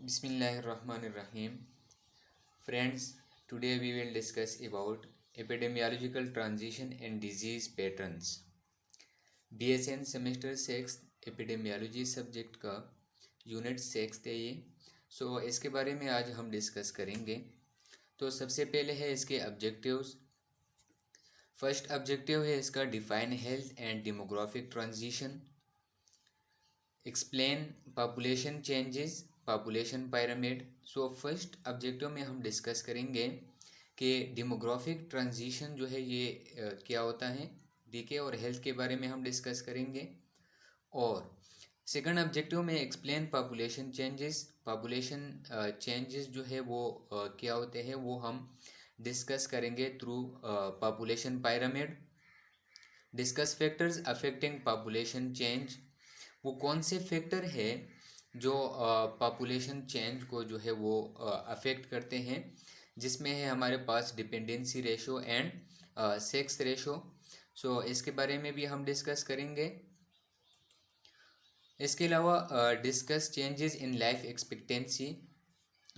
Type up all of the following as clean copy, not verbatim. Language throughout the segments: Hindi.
Bismillahirrahmanirrahim. Friends, today we will discuss about epidemiological transition and disease patterns. BSN semester 6 epidemiology subject का यूनिट 6 है ये। इसके बारे में आज हम डिस्कस करेंगे। तो सबसे पहले है इसके ऑब्जेक्टिव्स। फर्स्ट ऑब्जेक्टिव है इसका define health and demographic transition, explain population changes, population pyramid. First objective में हम डिस्कस करेंगे कि डेमोग्राफिक ट्रांजिशन जो है ये क्या होता है, ठीक है, और हेल्थ के बारे में हम डिस्कस करेंगे। और सेकंड ऑब्जेक्टिव में explain population changes, population changes जो है वो क्या होते हैं वो हम डिस्कस करेंगे through population pyramid. Discuss factors affecting population change, वो कौन से फैक्टर है जो पॉपुलेशन चेंज को जो है वो अफेक्ट करते हैं, जिसमें है हमारे पास dependency ratio and sex ratio. इसके बारे में भी हम डिस्कस करेंगे। इसके अलावा discuss changes in life expectancy,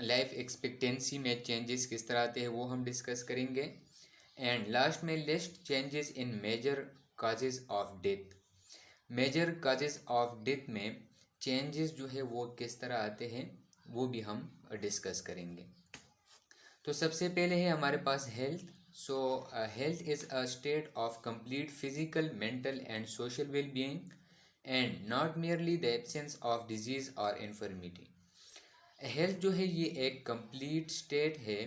life expectancy में चेंजेस किस तरह आते हैं वो हम डिस्कस करेंगे। एंड लास्ट में list changes in major causes of death, major causes of death में चेंजेस जो है वो किस तरह आते हैं वो भी हम डिस्कस करेंगे। तो सबसे पहले है हमारे पास health. Health is a state of complete physical, mental and social well being and not merely the absence of disease और इन्फर्मिटी। हेल्थ जो है ये एक कंप्लीट स्टेट है,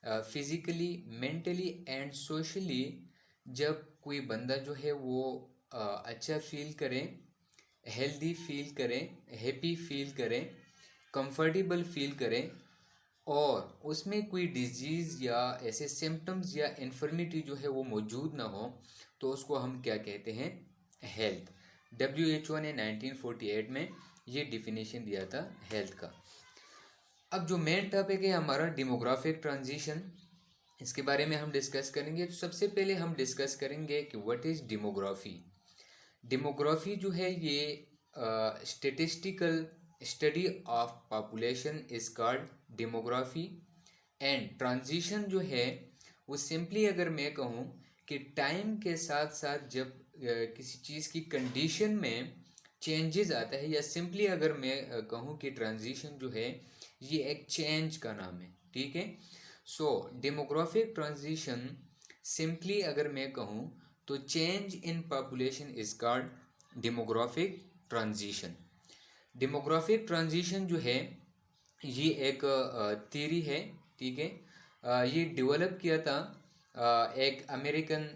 फिजिकली, मेंटली एंड सोशली। जब कोई बंदा जो है वो अच्छा फील करें, हेल्दी फील करें, हैप्पी फील करें, कंफर्टेबल फील करें, और उसमें कोई डिजीज़ या ऐसे सिम्टम्स या इन्फर्मिटी जो है वो मौजूद ना हो, तो उसको हम क्या कहते हैं, हेल्थ। WHO ने 1948 में ये डिफिनेशन दिया था हेल्थ का। अब जो मेन टॉपिक है हमारा डेमोग्राफिक ट्रांजिशन, इसके बारे में हम डिस्कस करेंगे। तो सबसे पहले हम डिस्कस करेंगे कि व्हाट इज़ डेमोग्राफी। डेमोग्राफी जो है ये statistical study of population is called demography. And transition जो है वो सिंपली अगर मैं कहूँ कि टाइम के साथ साथ जब किसी चीज़ की कंडीशन में चेंजेस आता है, या सिंपली अगर मैं कहूँ कि ट्रांजिशन जो है ये एक चेंज का नाम है, ठीक है। डेमोग्राफिक ट्रांजिशन सिंपली अगर मैं कहूँ तो change in population is called demographic transition. Demographic transition जो है ये एक थियरी है, ठीक है। ये डेवलप किया था एक अमेरिकन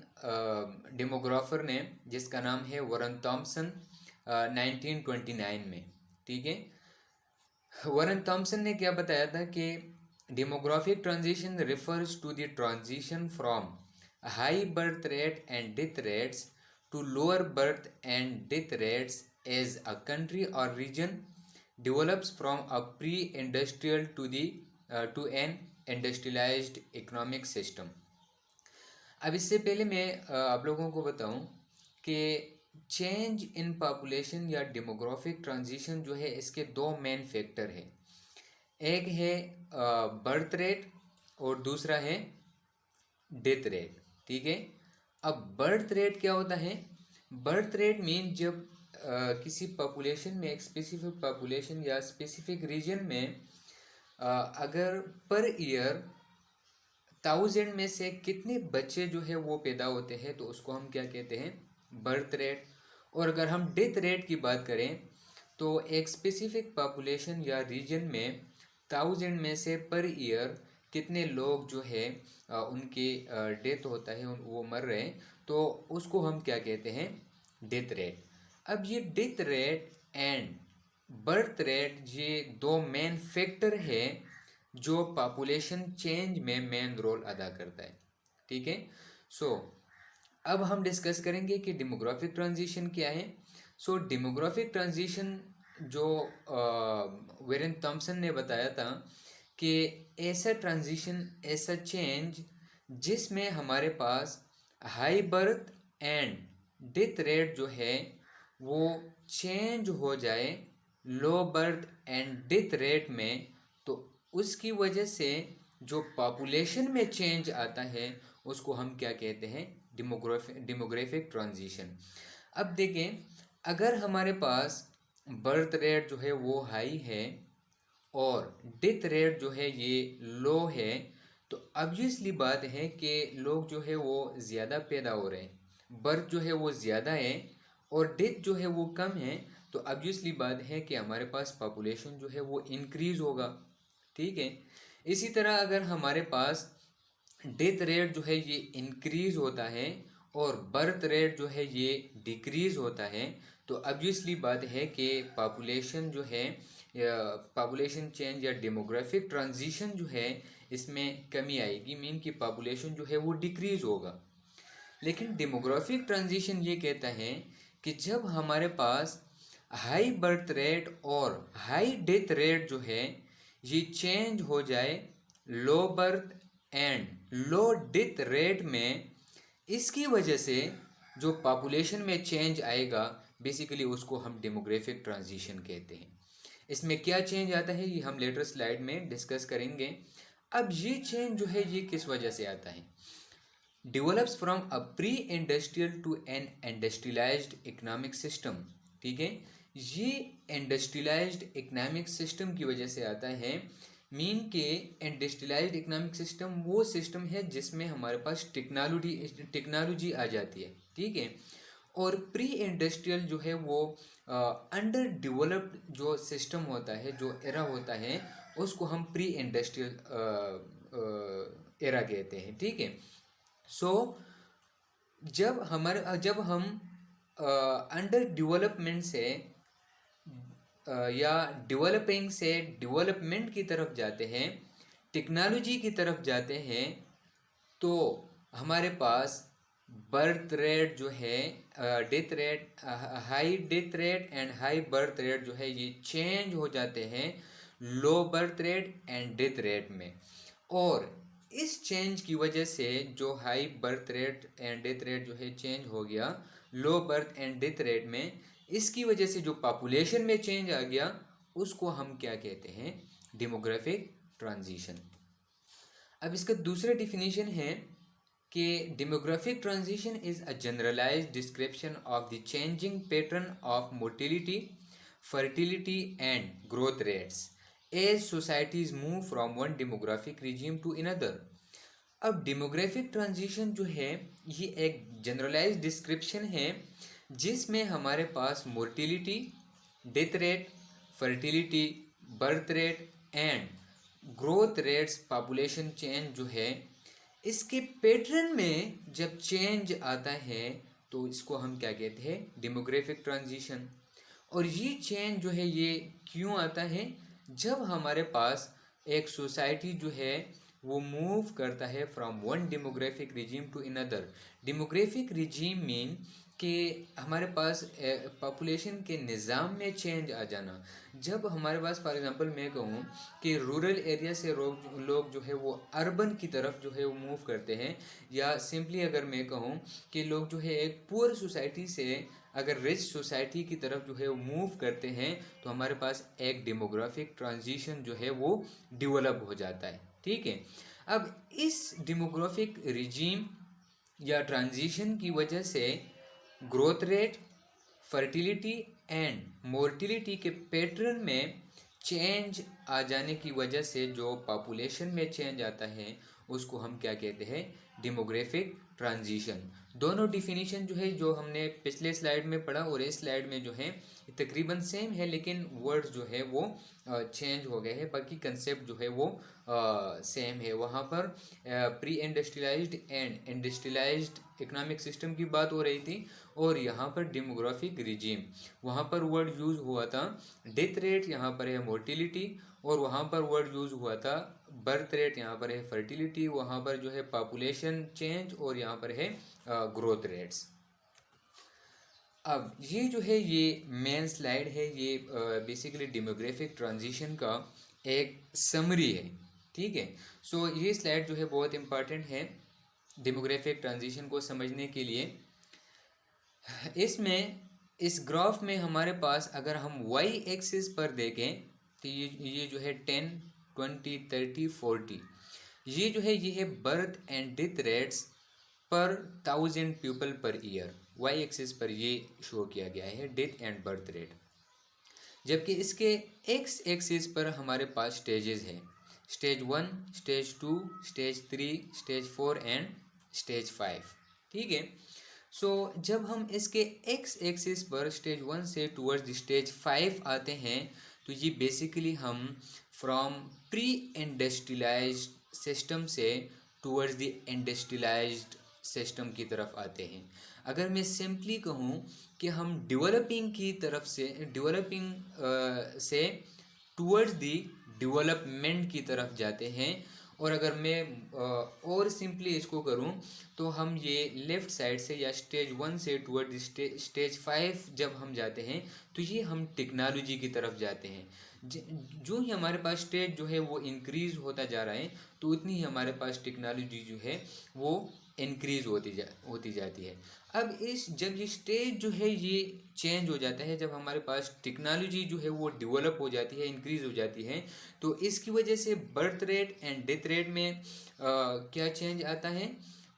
डेमोग्राफर ने, जिसका नाम है वॉरेन थॉम्सन, 1929 में, ठीक है। वॉरेन थॉम्सन ने क्या बताया था कि demographic transition refers to the transition from high birth rate and death rates to lower birth and death rates as a country or region develops from a pre-industrial to an industrialized economic system। अब इससे पहले मैं आप लोगों को बताऊं कि चेंज इन पॉपुलेशन या डेमोग्राफिक ट्रांजिशन जो है इसके दो मेन फैक्टर है। एक है बर्थ रेट और दूसरा है डेथ रेट, ठीक है। अब बर्थ रेट क्या होता है? बर्थ रेट मीन जब किसी पॉपुलेशन में, एक स्पेसिफिक पॉपुलेशन या स्पेसिफिक रीजन में अगर पर ईयर 1000 में से कितने बच्चे जो है वो पैदा होते हैं, तो उसको हम क्या कहते हैं, बर्थ रेट। और अगर हम डेथ रेट की बात करें तो एक स्पेसिफिक पॉपुलेशन या रीजन में 1000 में से पर ईयर कितने लोग जो है उनके डेथ होता है, वो मर रहे हैं, तो उसको हम क्या कहते हैं, डेथ रेट। अब ये death rate and birth rate ये दो मेन फैक्टर है जो पॉपुलेशन चेंज में मेन रोल अदा करता है, ठीक है। अब हम डिस्कस करेंगे कि डेमोग्राफिक ट्रांजिशन क्या है। डेमोग्राफिक ट्रांजिशन जो वॉरेन थॉम्सन ने बताया था कि ऐसा ट्रांजिशन, ऐसा चेंज जिसमें हमारे पास high birth and death rate जो है वो चेंज हो जाए low birth and death rate में, तो उसकी वजह से जो पॉपुलेशन में चेंज आता है उसको हम क्या कहते हैं, डेमोग्राफिक ट्रांजिशन। अब देखें, अगर हमारे पास बर्थ रेट जो है वो हाई है और डेथ रेट जो है ये लो है, तो ऑब्वियसली बात है कि लोग जो है वो ज़्यादा पैदा हो रहे हैं, बर्थ जो है वो ज़्यादा है और डेथ जो है वो कम है, तो ऑब्वियसली बात है कि हमारे पास पॉपुलेशन जो है वो इंक्रीज़ होगा। ठीक है। इसी तरह अगर हमारे पास डेथ रेट जो है ये इंक्रीज होता है और बर्थ रेट जो है ये डिक्रीज होता है, तो ऑब्वियसली बात है कि पॉपुलेशन जो है, पॉपुलेशन चेंज या डेमोग्राफिक ट्रांजिशन जो है इसमें कमी आएगी, मीन कि पॉपुलेशन जो है वो डिक्रीज होगा। लेकिन डेमोग्राफिक ट्रांजिशन ये कहता है कि जब हमारे पास हाई बर्थ रेट और हाई डेथ रेट जो है ये चेंज हो जाए low birth and low death rate में, इसकी वजह से जो पॉपुलेशन में चेंज आएगा बेसिकली उसको हम डेमोग्राफिक ट्रांजिशन कहते हैं। इसमें क्या चेंज आता है ये हम लेटर स्लाइड में डिस्कस करेंगे। अब ये चेंज जो है ये किस वजह से आता है, develops from a pre industrial to an industrialised economic system. ठीक है, ये इंडस्ट्रियलाइज्ड इकोनॉमिक सिस्टम की वजह से आता है। मीन के इंडस्ट्रियलाइज्ड इकोनॉमिक सिस्टम वो सिस्टम है जिसमें हमारे पास टेक्नोलॉजी आ जाती है। ठीक है। और प्री इंडस्ट्रियल जो है वो अंडर डेवलप्ड जो सिस्टम होता है, जो एरा होता है, उसको हम प्री इंडस्ट्रियल एरा कहते हैं। ठीक है। सो जब हम अंडर डेवलपमेंट से या डेवलपिंग से डेवलपमेंट की तरफ जाते हैं, टेक्नोलॉजी की तरफ जाते हैं, तो हमारे पास बर्थ रेट जो है, death rate, high death rate and high birth rate जो है ये चेंज हो जाते हैं low birth rate and death rate में। और इस चेंज की वजह से जो high birth rate and death rate जो है चेंज हो गया लो बर्थ एंड डेथ रेट में, इसकी वजह से जो पॉपुलेशन में चेंज आ गया उसको हम क्या कहते हैं, डेमोग्राफिक ट्रांजिशन। अब इसका दूसरा डिफिनीशन है कि demographic transition is a generalised description of the changing pattern of mortality, fertility and growth rates as societies move from one demographic regime to another. अब डेमोग्राफिक ट्रांजिशन जो है ये एक जनरलाइज्ड डिस्क्रिप्शन है जिसमें हमारे पास mortality, death rate, fertility, birth rate and growth rates, population change जो है इसके पैटर्न में जब चेंज आता है तो इसको हम क्या कहते हैं, डेमोग्राफिक ट्रांजिशन। और ये चेंज जो है ये क्यों आता है, जब हमारे पास एक सोसाइटी जो है वो मूव करता है from one demographic regime to another. Demographic regime mean कि हमारे पास पॉपुलेशन के निज़ाम में चेंज आ जाना। जब हमारे पास फॉर एग्जांपल मैं कहूँ कि रूरल एरिया से लोग जो है वो अर्बन की तरफ जो है वो मूव करते हैं, या सिंपली अगर मैं कहूँ कि लोग जो है एक पुअर सोसाइटी से अगर रिच सोसाइटी की तरफ जो है वो मूव करते हैं, तो हमारे पास एक डेमोग्राफिक ट्रांजिशन जो है वो डेवलप हो जाता है। ठीक है। अब इस डेमोग्राफिक रिजीम या ट्रांजिशन की वजह से growth rate, fertility and mortality के पैटर्न में चेंज आ जाने की वजह से जो पॉपुलेशन में चेंज आता है उसको हम क्या कहते हैं, डेमोग्राफिक ट्रांजिशन। दोनों डिफिनीशन जो है जो हमने पिछले स्लाइड में पढ़ा और इस स्लाइड में जो है तकरीबन सेम है, लेकिन वर्ड्स जो है वो चेंज हो गए हैं, बाकी कंसेप्ट जो है वो सेम है। वहाँ पर pre industrialised and industrialised economic system की बात हो रही थी, और यहाँ पर डेमोग्राफिक रिजीम, वहाँ पर वर्ड यूज़ हुआ था डेथ रेट, यहाँ पर है मोर्टिलिटी, और वहाँ पर वर्ड यूज़ हुआ था बर्थ रेट, यहाँ पर है फर्टिलिटी, वहाँ पर जो है पॉपुलेशन चेंज, और यहाँ पर है ग्रोथ रेट्स। अब ये जो है ये मेन स्लाइड है, ये बेसिकली डेमोग्राफिक ट्रांजिशन का एक समरी है। ठीक है। सो ये स्लाइड जो है बहुत इम्पॉर्टेंट है डेमोग्राफिक ट्रांजिशन को समझने के लिए। इसमें इस ग्राफ में हमारे पास अगर हम वाई एक्सिस पर देखें तो ये जो है 10, 20, 30, 40, ये जो है ये है बर्थ एंड डेथ रेट्स पर 1000 people per year. Y axis पर ये शो किया गया है डेथ एंड बर्थ रेट, जबकि इसके एक्स एक्सिस पर हमारे पास स्टेजेस हैं, stage 1, stage 2, stage 3, stage 4 and stage 5। ठीक है। सो जब हम इसके एक्स एक्सिस पर स्टेज 1 से टूवर्ड्स स्टेज 5 आते हैं तो ये बेसिकली हम फ्रॉम प्री इंडस्ट्रियलाइज्ड सिस्टम से टूवर्ड्स द इंडस्ट्रियलाइज्ड सिस्टम की तरफ आते हैं। अगर मैं सिंपली कहूँ कि हम डेवलपिंग की तरफ से टूवर्ड्स दी डेवलपमेंट की तरफ जाते हैं। और अगर मैं और सिंपली इसको करूं तो हम ये लेफ़्ट साइड से या स्टेज 1 से टूवर्ड स्टेज 5 जब हम जाते हैं तो ये हम टेक्नोलॉजी की तरफ जाते हैं। जो ही हमारे पास स्टेज जो है वो इंक्रीज़ होता जा रहा है तो उतनी ही हमारे पास टेक्नोलॉजी जो है वो इंक्रीज़ होती जाती है। अब जब ये स्टेज जो है ये चेंज हो जाता है, जब हमारे पास टेक्नोलॉजी जो है वो डेवलप हो जाती है, इंक्रीज़ हो जाती है, तो इसकी वजह से birth rate and death rate में क्या चेंज आता है,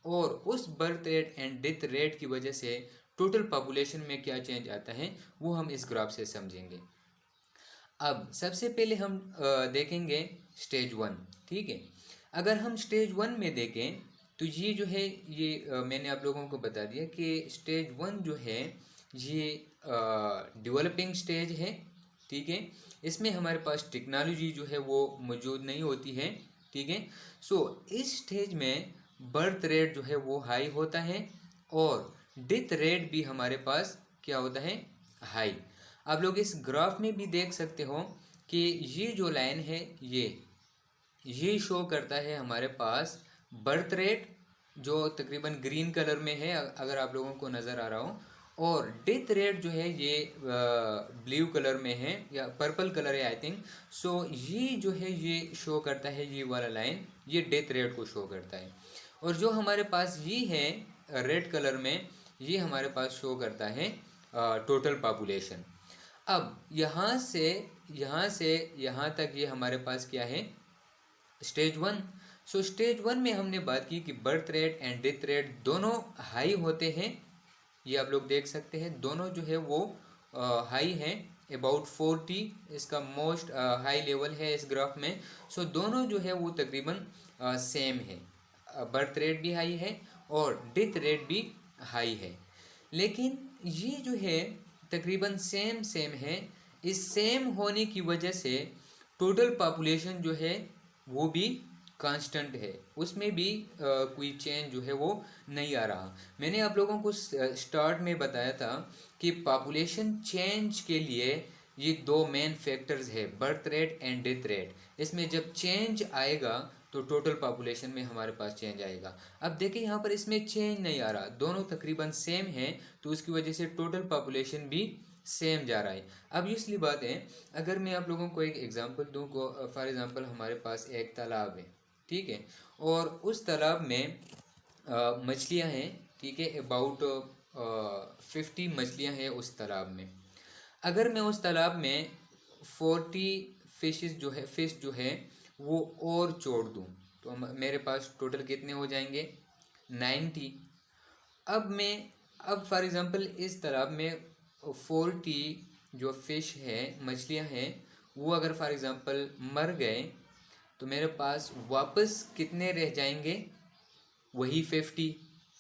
और उस birth rate and death rate की वजह से टोटल पॉपुलेशन में क्या चेंज आता है वो हम इस ग्राफ से समझेंगे। अब सबसे पहले हम देखेंगे स्टेज 1। ठीक है। अगर हम स्टेज 1 में देखें तो ये जो है ये मैंने आप लोगों को बता दिया कि स्टेज 1 जो है ये डेवलपिंग स्टेज है। ठीक है। इसमें हमारे पास टेक्नोलॉजी जो है वो मौजूद नहीं होती है। ठीक है। सो इस स्टेज में बर्थ रेट जो है वो हाई होता है और डेथ रेट भी हमारे पास क्या होता है, हाई। आप लोग इस ग्राफ में भी देख सकते हो कि ये जो लाइन है ये शो करता है हमारे पास बर्थ रेट, जो तकरीबन ग्रीन कलर में है अगर आप लोगों को नज़र आ रहा हो, और डेथ रेट जो है ये ब्लू कलर में है या पर्पल कलर है आई थिंक। सो ये जो है ये शो करता है, ये वाला लाइन ये डेथ रेट को शो करता है। और जो हमारे पास ये है रेड कलर में, ये हमारे पास शो करता है टोटल पॉपुलेशन। अब यहाँ से यहाँ तक ये हमारे पास क्या है, स्टेज 1। सो स्टेज 1 में हमने बात की कि birth rate and death rate दोनों हाई होते हैं। ये आप लोग देख सकते हैं दोनों जो है वो हाई हैं, अबाउट 40 इसका मोस्ट हाई लेवल है इस ग्राफ में। सो दोनों जो है वो तकरीबन सेम है, बर्थ रेट भी हाई है और डेथ रेट भी हाई है। लेकिन ये जो है तकरीबन सेम है। इस सेम होने की वजह से टोटल पॉपुलेशन जो है वो भी कांस्टेंट है, उसमें भी कोई चेंज जो है वो नहीं आ रहा। मैंने आप लोगों को स्टार्ट में बताया था कि पॉपुलेशन चेंज के लिए ये दो मेन फैक्टर्स है, birth rate and death rate. इसमें जब चेंज आएगा तो टोटल पॉपुलेशन में हमारे पास चेंज आएगा। अब देखिए यहाँ पर इसमें चेंज नहीं आ रहा, दोनों तकरीबन सेम है, तो उसकी वजह से टोटल पॉपुलेशन भी सेम जा रहा है। अब इसलिए बात है, अगर मैं आप लोगों को एक एग्जांपल दूं को फॉर एग्जांपल हमारे पास एक तालाब है। ठीक है। और उस तालाब में मछलियां हैं। ठीक है। अबाउट 50 मछलियां हैं उस तालाब में। अगर मैं उस तालाब में 40 फिश जो है वो और छोड़ दूं तो मेरे पास टोटल कितने हो जाएंगे, 90। अब फॉर एग्जांपल इस तालाब में 40 जो फिश है, मछलियां हैं, वो अगर फॉर एग्जांपल मर गए तो मेरे पास वापस कितने रह जाएंगे, वही 50।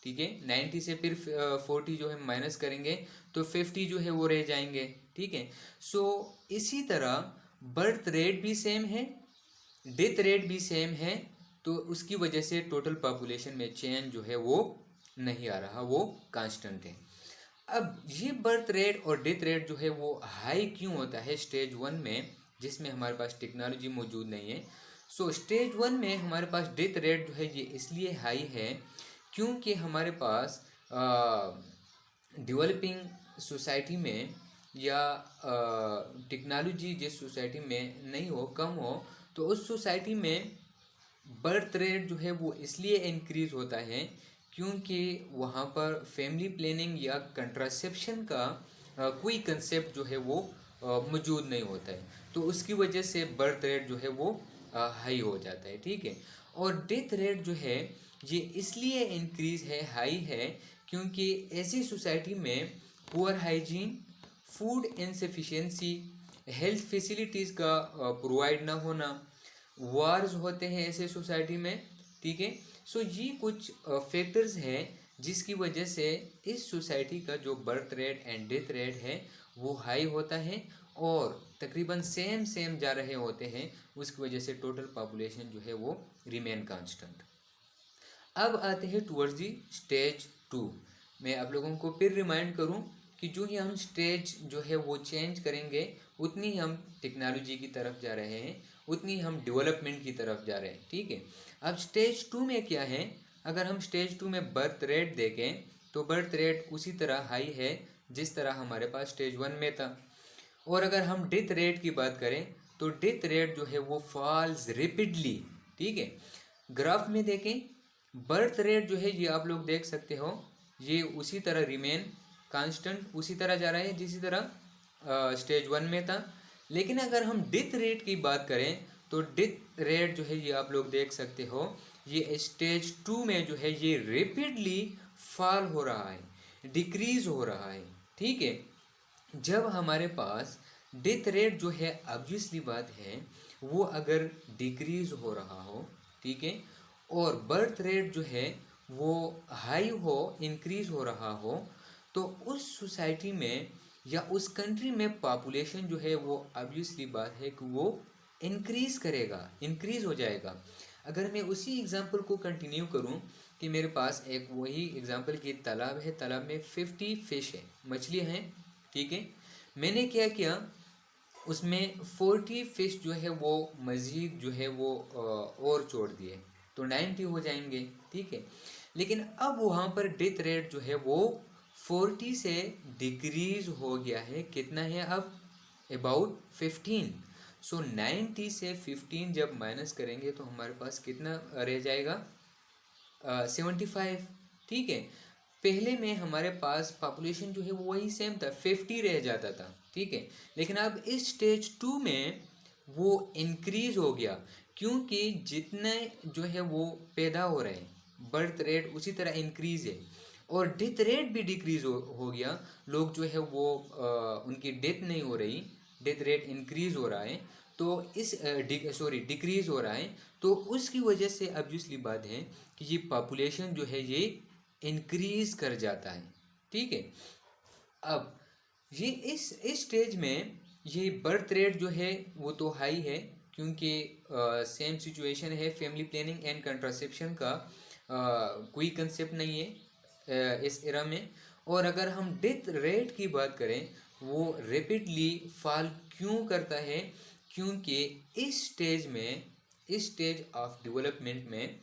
ठीक है। 90 से फिर 40 जो है माइनस करेंगे तो 50 जो है वो रह जाएंगे। ठीक है। सो इसी तरह बर्थ रेट भी सेम है, डेथ रेट भी सेम है, तो उसकी वजह से टोटल पॉपुलेशन में चेंज जो है वो नहीं आ रहा, वो कांस्टेंट है। अब ये बर्थ रेट और डेथ रेट जो है वो हाई क्यों होता है स्टेज 1 में, जिसमें हमारे पास टेक्नोलॉजी मौजूद नहीं है। सो स्टेज 1 में हमारे पास डेथ रेट जो है ये इसलिए हाई है क्योंकि हमारे पास डेवलपिंग सोसाइटी में या टेक्नोलॉजी जिस सोसाइटी में नहीं हो, कम हो, तो उस सोसाइटी में बर्थ रेट जो है वो इसलिए इंक्रीज़ होता है क्योंकि वहाँ पर फैमिली प्लानिंग या कंट्रासेप्शन का कोई कंसेप्ट जो है वो मौजूद नहीं होता है, तो उसकी वजह से बर्थ रेट जो है वो हाई हो जाता है, ठीक है। और डेथ रेट जो है ये इसलिए इंक्रीज है, हाई है, क्योंकि ऐसी सोसाइटी में poor hygiene, food insufficiency, health facilities का प्रोवाइड ना होना, वार्स होते हैं ऐसे सोसाइटी में, ठीक है। सो ये कुछ फैक्टर्स हैं जिसकी वजह से इस सोसाइटी का जो birth rate and death rate है वो हाई होता है और तकरीबन सेम सेम जा रहे होते हैं, उसकी वजह से टोटल पॉपुलेशन जो है वो रिमेन कांस्टेंट। अब आते हैं टुवर्ड्स दी स्टेज 2। मैं आप लोगों को फिर रिमाइंड करूं कि जो ही हम स्टेज जो है वो चेंज करेंगे उतनी हम टेक्नोलॉजी की तरफ जा रहे हैं, उतनी हम डेवलपमेंट की तरफ जा रहे हैं, ठीक है। अब स्टेज 2 में क्या है, अगर हम स्टेज 2 में बर्थ रेट देखें तो बर्थ रेट उसी तरह हाई है जिस तरह हमारे पास स्टेज 1 में था। और अगर हम डेथ रेट की बात करें तो डेथ रेट जो है वो फॉल्स रेपिडली, ठीक है। ग्राफ में देखें बर्थ रेट जो है ये आप लोग देख सकते हो, ये उसी तरह रिमेन कांस्टेंट उसी तरह जा रहा है जिसी तरह स्टेज 1 में था। लेकिन अगर हम डेथ रेट की बात करें तो डेथ रेट जो है ये आप लोग देख सकते हो, ये स्टेज 2 में जो है ये रेपिडली फॉल हो रहा है, डिक्रीज हो रहा है, ठीक है। जब हमारे पास डेथ रेट जो है ऑब्वियसली बात है वो अगर डिक्रीज हो रहा हो, ठीक है, और बर्थ रेट जो है वो हाई हो, इंक्रीज हो रहा हो, तो उस सोसाइटी में या उस कंट्री में पॉपुलेशन जो है वो ऑब्वियसली बात है कि वो इंक्रीज करेगा, इंक्रीज हो जाएगा। अगर मैं उसी एग्जांपल को कंटिन्यू करूं कि मेरे पास एक वही एग्जांपल की तालाब है, तालाब में 50 फिश है, मछलियाँ हैं, ठीक है। मैंने क्या किया, उसमें 40 फिश जो है वो मज़ीद जो है वो और छोड़ दिए तो 90 हो जाएंगे, ठीक है। लेकिन अब वहाँ पर डेथ रेट जो है वो 40 से डिक्रीज हो गया है, कितना है अब, अबाउट 15। सो 90 से 15 जब माइनस करेंगे तो हमारे पास कितना रह जाएगा, 75, ठीक है। पहले में हमारे पास पॉपुलेशन जो है वो वही सेम था, 50 रह जाता था, ठीक है। लेकिन अब इस स्टेज 2 में वो इंक्रीज हो गया, क्योंकि जितने जो है वो पैदा हो रहे हैं बर्थ रेट उसी तरह इंक्रीज है और डेथ रेट भी डिक्रीज हो गया। लोग जो है वो उनकी डेथ नहीं हो रही, डेथ रेट इंक्रीज हो रहा है, तो इस डिक्रीज हो रहा है, तो उसकी वजह से ऑब्वियसली बात है कि ये पॉपुलेशन जो है ये इंक्रीज कर जाता है, ठीक है। अब ये इस स्टेज में ये बर्थ रेट जो है वो तो हाई है, क्योंकि सेम सिचुएशन है, फैमिली प्लानिंग एंड कंट्रासेप्शन का कोई कंसेप्ट नहीं है इस एरा में। और अगर हम डेथ रेट की बात करें वो रैपिडली फॉल क्यों करता है, क्योंकि इस स्टेज में, इस स्टेज ऑफ डेवलपमेंट में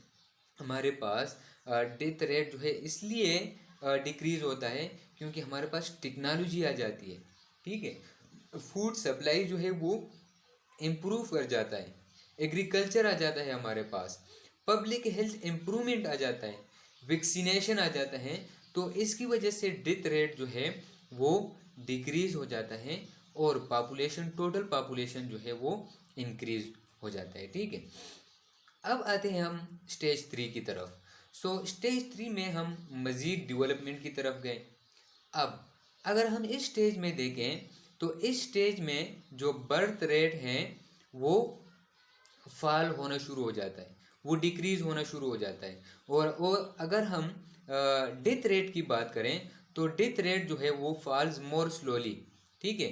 हमारे पास डेथ रेट जो है इसलिए डिक्रीज होता है क्योंकि हमारे पास टेक्नोलॉजी आ जाती है, ठीक है। फूड सप्लाई जो है वो इम्प्रूव कर जाता है, एग्रीकल्चर आ जाता है हमारे पास, पब्लिक हेल्थ इम्प्रूवमेंट आ जाता है, वैक्सीनेशन आ जाता है, तो इसकी वजह से डेथ रेट जो है वो डिक्रीज हो जाता है और पॉपुलेशन, टोटल पॉपुलेशन जो है वो इंक्रीज हो जाता है, ठीक है। अब आते हैं हम स्टेज 3 की तरफ। सो स्टेज 3 में हम मज़ीद डेवलपमेंट की तरफ गए। अब अगर हम इस स्टेज में देखें तो इस स्टेज में जो बर्थ रेट है वो फॉल होना शुरू हो जाता है, वो डिक्रीज होना शुरू हो जाता है। और अगर हम डेथ रेट की बात करें तो डेथ रेट जो है वो फॉल्स मोर स्लोली, ठीक है।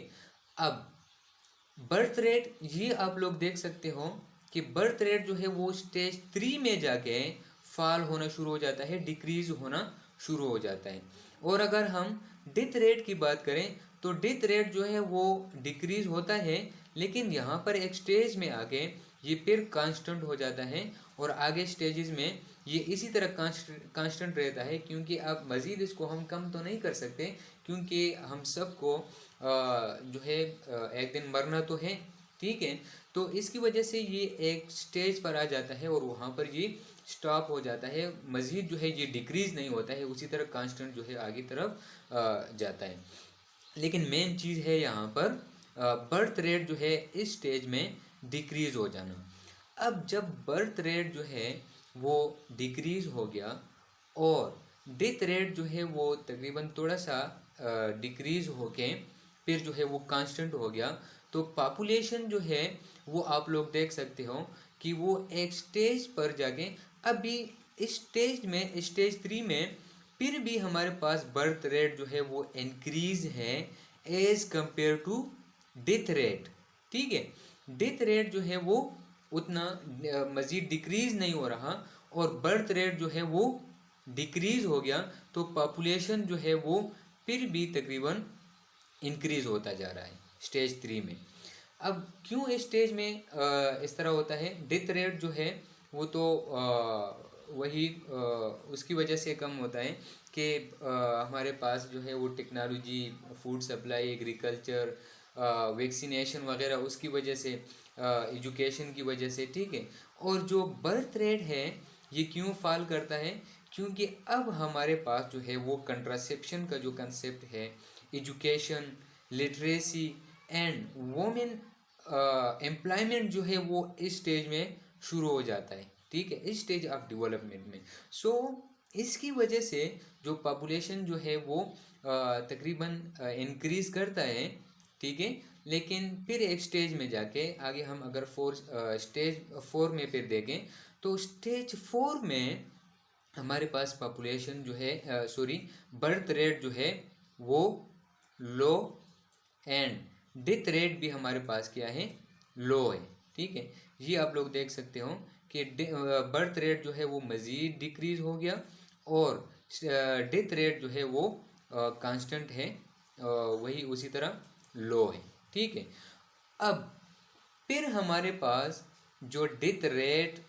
अब बर्थ रेट ये आप लोग देख सकते हो कि बर्थ रेट जो है वो स्टेज 3 में जाके फॉल होना शुरू हो जाता है, डिक्रीज होना शुरू हो जाता है। और अगर हम डेथ रेट की बात करें तो डेथ रेट जो है वो डिक्रीज होता है, लेकिन यहाँ पर एक स्टेज में आके ये फिर कांस्टेंट हो जाता है और आगे स्टेजेस में ये इसी तरह कांस्टेंट रहता है, क्योंकि अब मज़ीद इसको हम कम तो नहीं कर सकते, क्योंकि हम सबको जो है एक दिन मरना तो है, ठीक है। तो इसकी वजह से ये एक स्टेज पर आ जाता है और वहाँ पर ये स्टॉप हो जाता है, मज़ीद जो है ये डिक्रीज़ नहीं होता है, उसी तरह कांस्टेंट जो है आगे तरफ जाता है। लेकिन मेन चीज़ है यहाँ पर बर्थ रेट जो है इस स्टेज में डिक्रीज़ हो जाना। अब जब बर्थ रेट जो है वो डिक्रीज़ हो गया और डेथ रेट जो है वो तकरीबन थोड़ा सा डिक्रीज़ होके फिर जो है वो कांस्टेंट हो गया, तो पॉपुलेशन जो है वो आप लोग देख सकते हो कि वो एक स्टेज पर जाके अभी इस स्टेज में स्टेज 3 में फिर भी हमारे पास बर्थ रेट जो है वो इंक्रीज है as compare to death rate. ठीक है, डेथ रेट जो है वो उतना मज़ीद डिक्रीज नहीं हो रहा और बर्थ रेट जो है वो डिक्रीज हो गया, तो पॉपुलेशन जो है वो फिर भी तकरीबन इंक्रीज होता जा रहा है स्टेज 3 में। अब क्यों इस स्टेज में इस तरह होता है, डेथ रेट जो है वो तो वही उसकी वजह से कम होता है कि हमारे पास जो है वो technology, food supply, agriculture, vaccination वगैरह उसकी वजह से, एजुकेशन की वजह से। ठीक है, और जो बर्थ रेट है ये क्यों फॉल करता है, क्योंकि अब हमारे पास जो है वो कंट्रासेप्शन का जो कंसेप्ट है, education, literacy and women employment जो है वो इस स्टेज में शुरू हो जाता है। ठीक है, इस स्टेज ऑफ डेवलपमेंट में। सो इसकी वजह से जो पॉपुलेशन जो है वो तकरीबन इंक्रीज करता है। ठीक है, लेकिन फिर एक स्टेज में जाके आगे हम अगर स्टेज 4 में फिर देखें तो स्टेज 4 में हमारे पास पॉपुलेशन जो है सॉरी बर्थ रेट जो है वो लो एंड डेथ रेट भी हमारे पास क्या है, लो है। ठीक है, ये आप लोग देख सकते हो कि बर्थ रेट जो है वो मज़ीद डिक्रीज हो गया और डेथ रेट जो है वो कांस्टेंट है, वही उसी तरह लो है। ठीक है, अब फिर हमारे पास जो death rate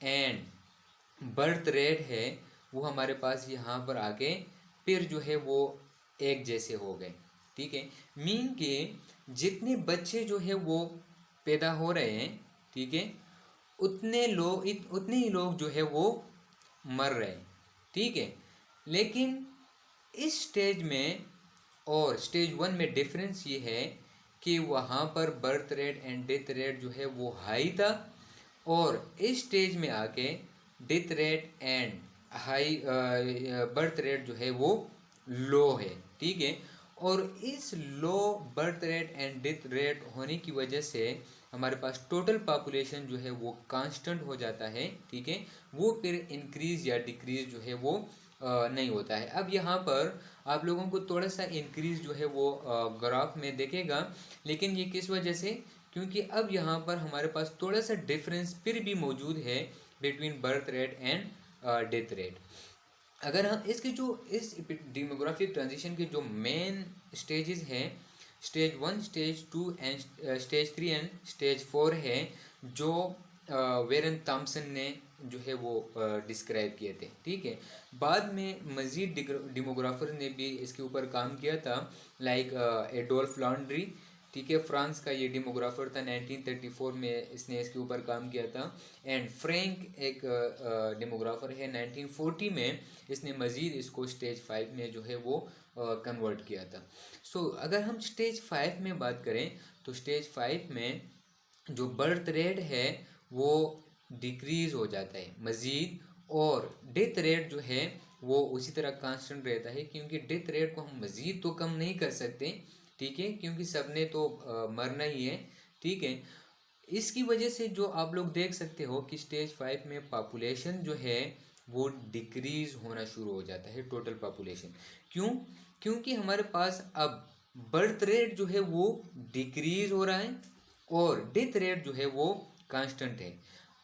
and birth rate है वो हमारे पास यहाँ पर आके फिर जो है वो एक जैसे हो गए। ठीक है, मीन के जितने बच्चे जो है वो पैदा हो रहे हैं, ठीक है, उतने ही लोग जो है वो मर रहे हैं। ठीक है, लेकिन इस स्टेज में और स्टेज 1 में डिफरेंस ये है कि वहाँ पर birth rate and death rate जो है वो हाई था और इस स्टेज में आके death rate and high birth rate जो है वो लो है। ठीक है, और इस low birth rate and death rate होने की वजह से हमारे पास टोटल पॉपुलेशन जो है वो कांस्टेंट हो जाता है। ठीक है, वो फिर इंक्रीज या डिक्रीज जो है वो नहीं होता है। अब यहाँ पर आप लोगों को थोड़ा सा इंक्रीज जो है वो ग्राफ में देखेगा, लेकिन ये किस वजह से, क्योंकि अब यहाँ पर हमारे पास थोड़ा सा डिफरेंस फिर भी मौजूद है between birth rate and death rate. अगर हम इसके जो इस डेमोग्राफिक ट्रांजिशन के जो मेन स्टेजेस हैं, stage 1, stage 2 and stage 3 and stage 4 है, जो वेरन थॉम्सन ने जो है वो डिस्क्राइब किए थे। ठीक है, बाद में मज़ीद डेमोग्राफर ने भी इसके ऊपर काम किया था, लाइक एडोल्फ लॉन्ड्री। ठीक है, फ्रांस का ये डेमोग्राफर था, 1934 में इसने इसके ऊपर काम किया था। एंड फ्रैंक एक डेमोग्राफर है, 1940 में इसने मज़ीद इसको स्टेज 5 में जो है वो कन्वर्ट किया था। सो अगर हम स्टेज 5 में बात करें तो स्टेज 5 में जो बर्थ रेट है वो डिक्रीज़ हो जाता है मज़ीद, और डेथ रेट जो है वो उसी तरह कांस्टेंट रहता है, क्योंकि डेथ रेट को हम मज़ीद तो कम नहीं कर सकते। ठीक है, क्योंकि सबने तो मरना ही है। ठीक है, इसकी वजह से जो आप लोग देख सकते हो कि स्टेज 5 में पॉपुलेशन जो है वो डिक्रीज होना शुरू हो जाता है, टोटल पॉपुलेशन। क्यों, क्योंकि हमारे पास अब बर्थ रेट जो है वो डिक्रीज हो रहा है और डेथ रेट जो है वो कांस्टेंट है।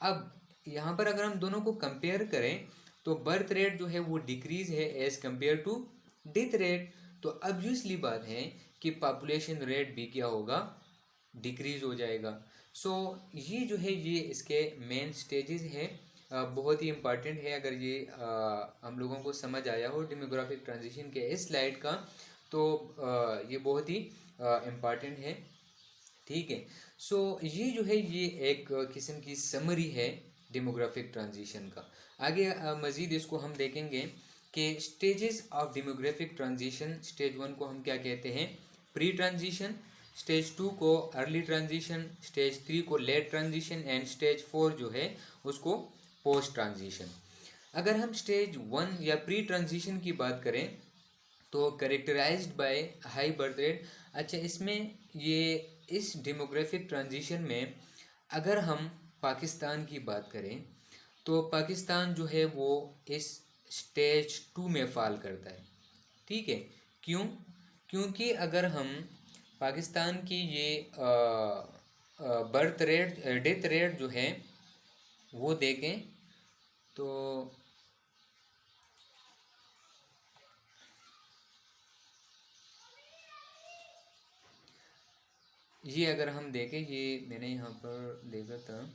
अब यहाँ पर अगर हम दोनों को कंपेयर करें तो बर्थ रेट जो है वो डिक्रीज है as compare to death rate, तो ऑब्वियसली बात है कि पॉपुलेशन रेट भी क्या होगा, डिक्रीज हो जाएगा। सो ये जो है ये इसके मेन स्टेजेस है, बहुत ही इम्पॉर्टेंट है। अगर ये हम लोगों को समझ आया हो डेमोग्राफिक ट्रांजिशन के इस स्लाइड का, तो ये बहुत ही इम्पॉर्टेंट है। ठीक है, सो ये जो है ये एक किस्म की समरी है डेमोग्राफिक ट्रांजिशन का। आगे मज़ीद इसको हम देखेंगे कि stages of demographic transition, stage 1 को हम क्या कहते हैं, प्री ट्रांजिशन, स्टेज 2 को अर्ली ट्रांजिशन, स्टेज 3 को लेट ट्रांजिशन एंड स्टेज 4 जो है उसको पोस्ट ट्रांजिशन। अगर हम स्टेज 1 या प्री ट्रांजिशन की बात करें तो characterised by high birth rate. अच्छा, इसमें ये इस डेमोग्राफिक ट्रांजिशन में अगर हम पाकिस्तान की बात करें तो पाकिस्तान जो है वो इस स्टेज 2 में फॉल करता है। ठीक है, क्यों? क्योंकि अगर हम पाकिस्तान की ये बर्थ रेट डेथ रेट जो है वो देखें तो ये अगर हम देखें, ये मैंने यहाँ पर देखा था,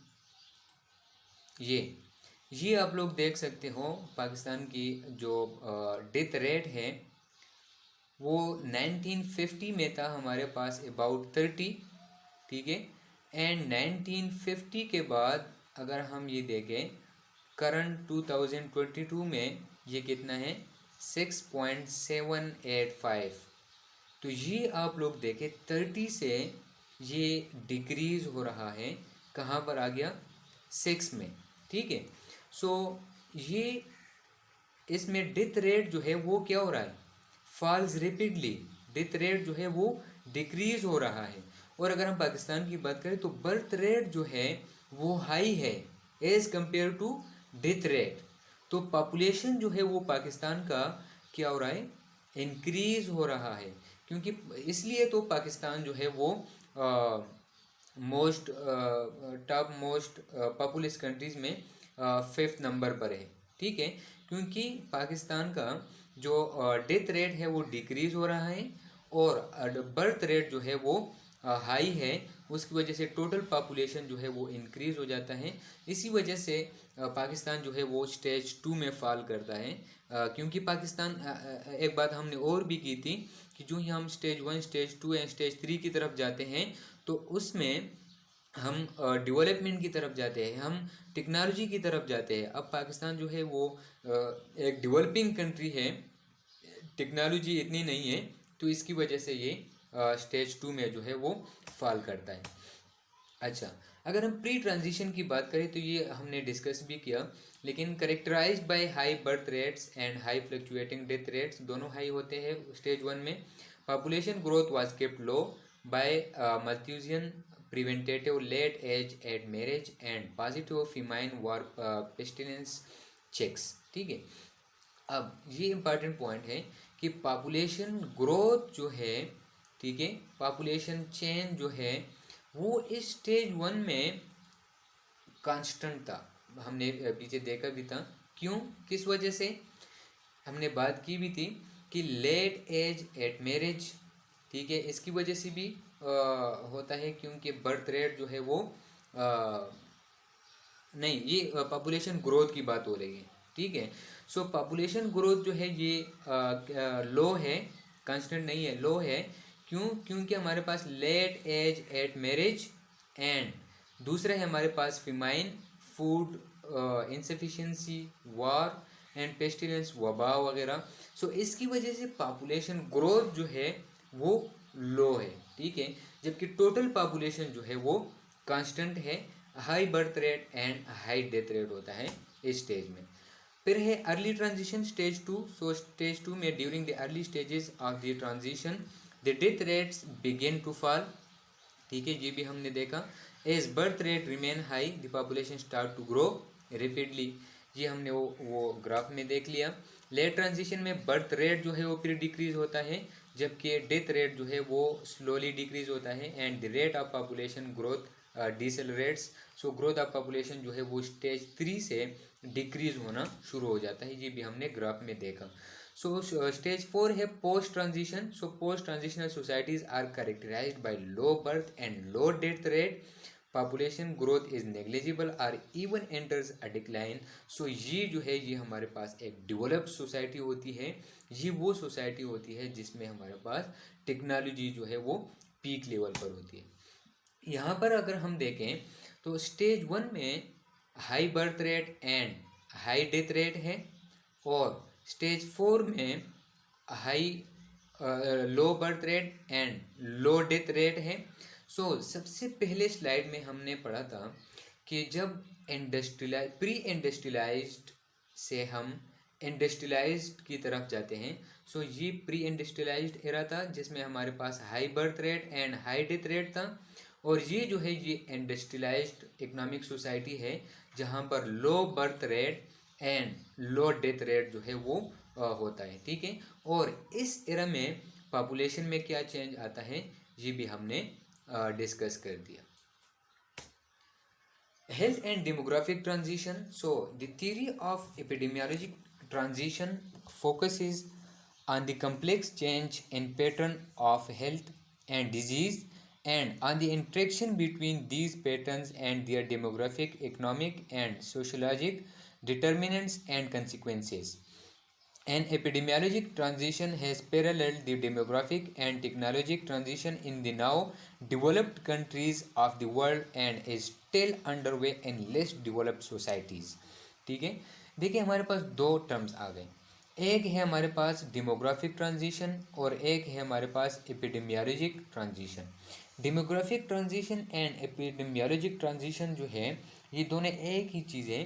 ये आप लोग देख सकते हो पाकिस्तान की जो डेथ रेट है वो 1950 में था हमारे पास अबाउट 30। ठीक है, एंड 1950 के बाद अगर हम ये देखें करंट 2022 में ये कितना है 6.785। तो ये आप लोग देखें 30 से ये डिक्रीज हो रहा है, कहाँ पर आ गया 6 में। ठीक है, सो ये इसमें डेथ रेट जो है वो क्या हो रहा है, फॉल्स रेपिडली, डेथ रेट जो है वो डिक्रीज हो रहा है। और अगर हम पाकिस्तान की बात करें तो बर्थ रेट जो है वो हाई है as compare to death rate. तो पॉपुलेशन जो है वो पाकिस्तान का क्या हो रहा है, इंक्रीज हो रहा है, क्योंकि इसलिए तो पाकिस्तान जो है वो most top most populous countries में 5th नंबर पर है। ठीक है, क्योंकि पाकिस्तान का जो डेथ रेट है वो डिक्रीज हो रहा है और बर्थ रेट जो है वो हाई है, उसकी वजह से टोटल पॉपुलेशन जो है वो इंक्रीज हो जाता है। इसी वजह से पाकिस्तान जो है वो स्टेज 2 में फॉल करता है। क्योंकि पाकिस्तान एक बात हमने और भी की थी कि जो ही हम स्टेज 1, स्टेज 2 एंड स्टेज 3 की तरफ जाते हैं तो उसमें हम डेवलपमेंट की तरफ जाते हैं, हम टेक्नोलॉजी की तरफ जाते हैं। अब पाकिस्तान जो है वो एक डेवलपिंग कंट्री है, टेक्नोलॉजी इतनी नहीं है, तो इसकी वजह से ये स्टेज 2 में जो है वो फॉल करता है। अच्छा, अगर हम प्री ट्रांजिशन की बात करें तो ये हमने डिस्कस भी किया, लेकिन characterised by high birth rates and high fluctuating death rates, दोनों हाई होते हैं स्टेज 1 में। Population growth was kept low by Malthusian preventative late age at marriage and positive famine war pestilence checks. ठीक है, अब ये इम्पॉर्टेंट पॉइंट है कि पॉपुलेशन ग्रोथ जो है, ठीक है, पॉपुलेशन चेंज जो है वो इस स्टेज 1 में कांस्टेंट था। हमने पीछे देखा भी था, क्यों, किस वजह से, हमने बात की भी थी कि लेट एज एट मैरिज, ठीक है, इसकी वजह से भी होता है, क्योंकि बर्थ रेट जो है वो नहीं, ये पॉपुलेशन ग्रोथ की बात हो रही है। ठीक है, सो पॉपुलेशन ग्रोथ जो है ये लो है, कांस्टेंट नहीं है, लो है। क्यों? क्योंकि हमारे पास late age at marriage and दूसरा है हमारे पास famine, food insufficiency, war and pestilence, वबा वगैरह। सो इसकी वजह से पॉपुलेशन ग्रोथ जो है वो लो है। ठीक है, जबकि टोटल पॉपुलेशन जो है वो कांस्टेंट है, high birth rate and high death rate होता है इस स्टेज में। फिर है early transition stage 2। So stage 2 में during the early stages of the transition the death rates begin to fall. ठीक है, ये भी हमने देखा। As birth rate remain high the population start to grow rapidly, ये हमने वो ग्राफ में देख लिया। लेट ट्रांजिशन में बर्थ रेट जो है वो फिर डिक्रीज होता है, जबकि डेथ रेट जो है वो स्लोली डिक्रीज होता है and the rate of population growth decelerates. So growth of population जो है वो स्टेज 3 से डिक्रीज होना शुरू हो जाता है, ये भी हमने ग्राफ में देखा। सो स्टेज 4 है post transition. So post transitional societies are characterised by low birth and low death rate, population growth is negligible और even enters a decline. So ये जो है ये हमारे पास एक डेवलप्ड सोसाइटी होती है, ये वो सोसाइटी होती है जिसमें हमारे पास टेक्नोलॉजी जो है वो पीक लेवल पर होती है। यहाँ पर अगर हम देखें तो स्टेज 1 में high birth rate and high death rate है और स्टेज 4 में high low birth rate and low death rate है। सबसे पहले स्लाइड में हमने पढ़ा था कि जब प्री इंडस्ट्रियलाइज्ड से हम इंडस्ट्रियलाइज्ड की तरफ जाते हैं, ये प्री इंडस्ट्रियलाइज्ड एरा था जिसमें हमारे पास high birth rate and high death rate था। और ये जो है ये इंडस्ट्रियलाइज्ड इकोनॉमिक सोसाइटी है जहाँ पर low birth rate and low death rate जो है वो होता है, ठीक है। और इस एरा में पॉपुलेशन में क्या चेंज आता है ये भी हमने डिस्कस कर दिया। Health and demographic transition. The theory of epidemiologic transition focuses on the complex change in pattern of health and disease and on the interaction between these patterns and their demographic, economic, and sociologic determinants and consequences. An epidemiologic transition has paralleled the demographic and technologic transition in the now developed countries of the world and is still underway in less developed societies. ठीक है, देखिए हमारे पास दो टर्म्स आ गए, एक है हमारे पास डेमोग्राफिक ट्रांजिशन और एक है हमारे पास epidemiologic transition. Demographic transition and epidemiologic transition जो है ये दोनों एक ही चीज़ है।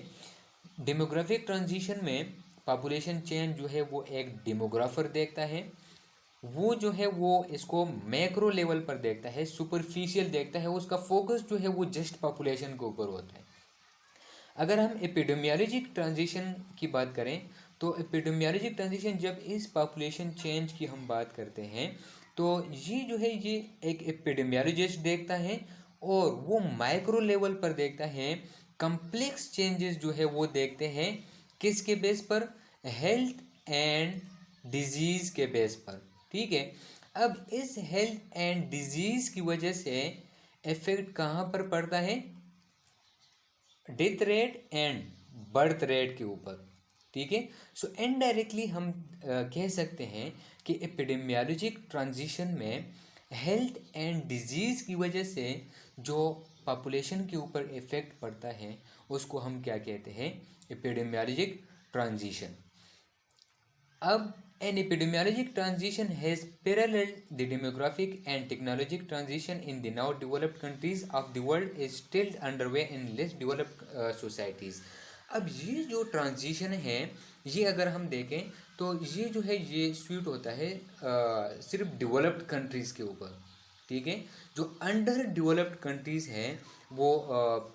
डेमोग्राफिक ट्रांजिशन में पॉपुलेशन चेंज जो है वो एक डेमोग्राफर देखता है, वो जो है वो इसको मैक्रो लेवल पर देखता है, सुपरफिशियल देखता है, उसका फोकस जो है वो जस्ट पॉपुलेशन के ऊपर होता है। अगर हम एपिडेमियोलॉजिक ट्रांजिशन की बात करें तो एपिडेमियोलॉजिक ट्रांजिशन जब इस पॉपुलेशन चेंज की हम बात करते हैं तो ये जो है ये एक एपिडेमियोलॉजिस्ट देखता है और वो माइक्रो लेवल पर देखता है, कम्प्लेक्स चेंजेस जो है वो देखते हैं किसके बेस पर, हेल्थ एंड डिजीज़ के बेस पर, ठीक है। अब इस हेल्थ एंड डिजीज़ की वजह से इफेक्ट कहाँ पर पड़ता है, death rate and birth rate के ऊपर, ठीक है। इनडायरेक्टली हम कह सकते हैं कि एपिडेमियोलॉजिक ट्रांजिशन में हेल्थ एंड डिजीज़ की वजह से जो पॉपुलेशन के ऊपर इफेक्ट पड़ता है उसको हम क्या कहते हैं, एपिडेमियोलॉजिक ट्रांजिशन। अब an epidemiologic transition has paralleled the demographic and technologic transition in the now developed countries of the world is still underway in less developed societies. अब ये जो ट्रांजिशन है ये अगर हम देखें तो ये जो है ये स्वीट होता है सिर्फ डेवलप्ड कंट्रीज़ के ऊपर, ठीक है। जो अंडर डेवलप्ड कंट्रीज़ हैं वो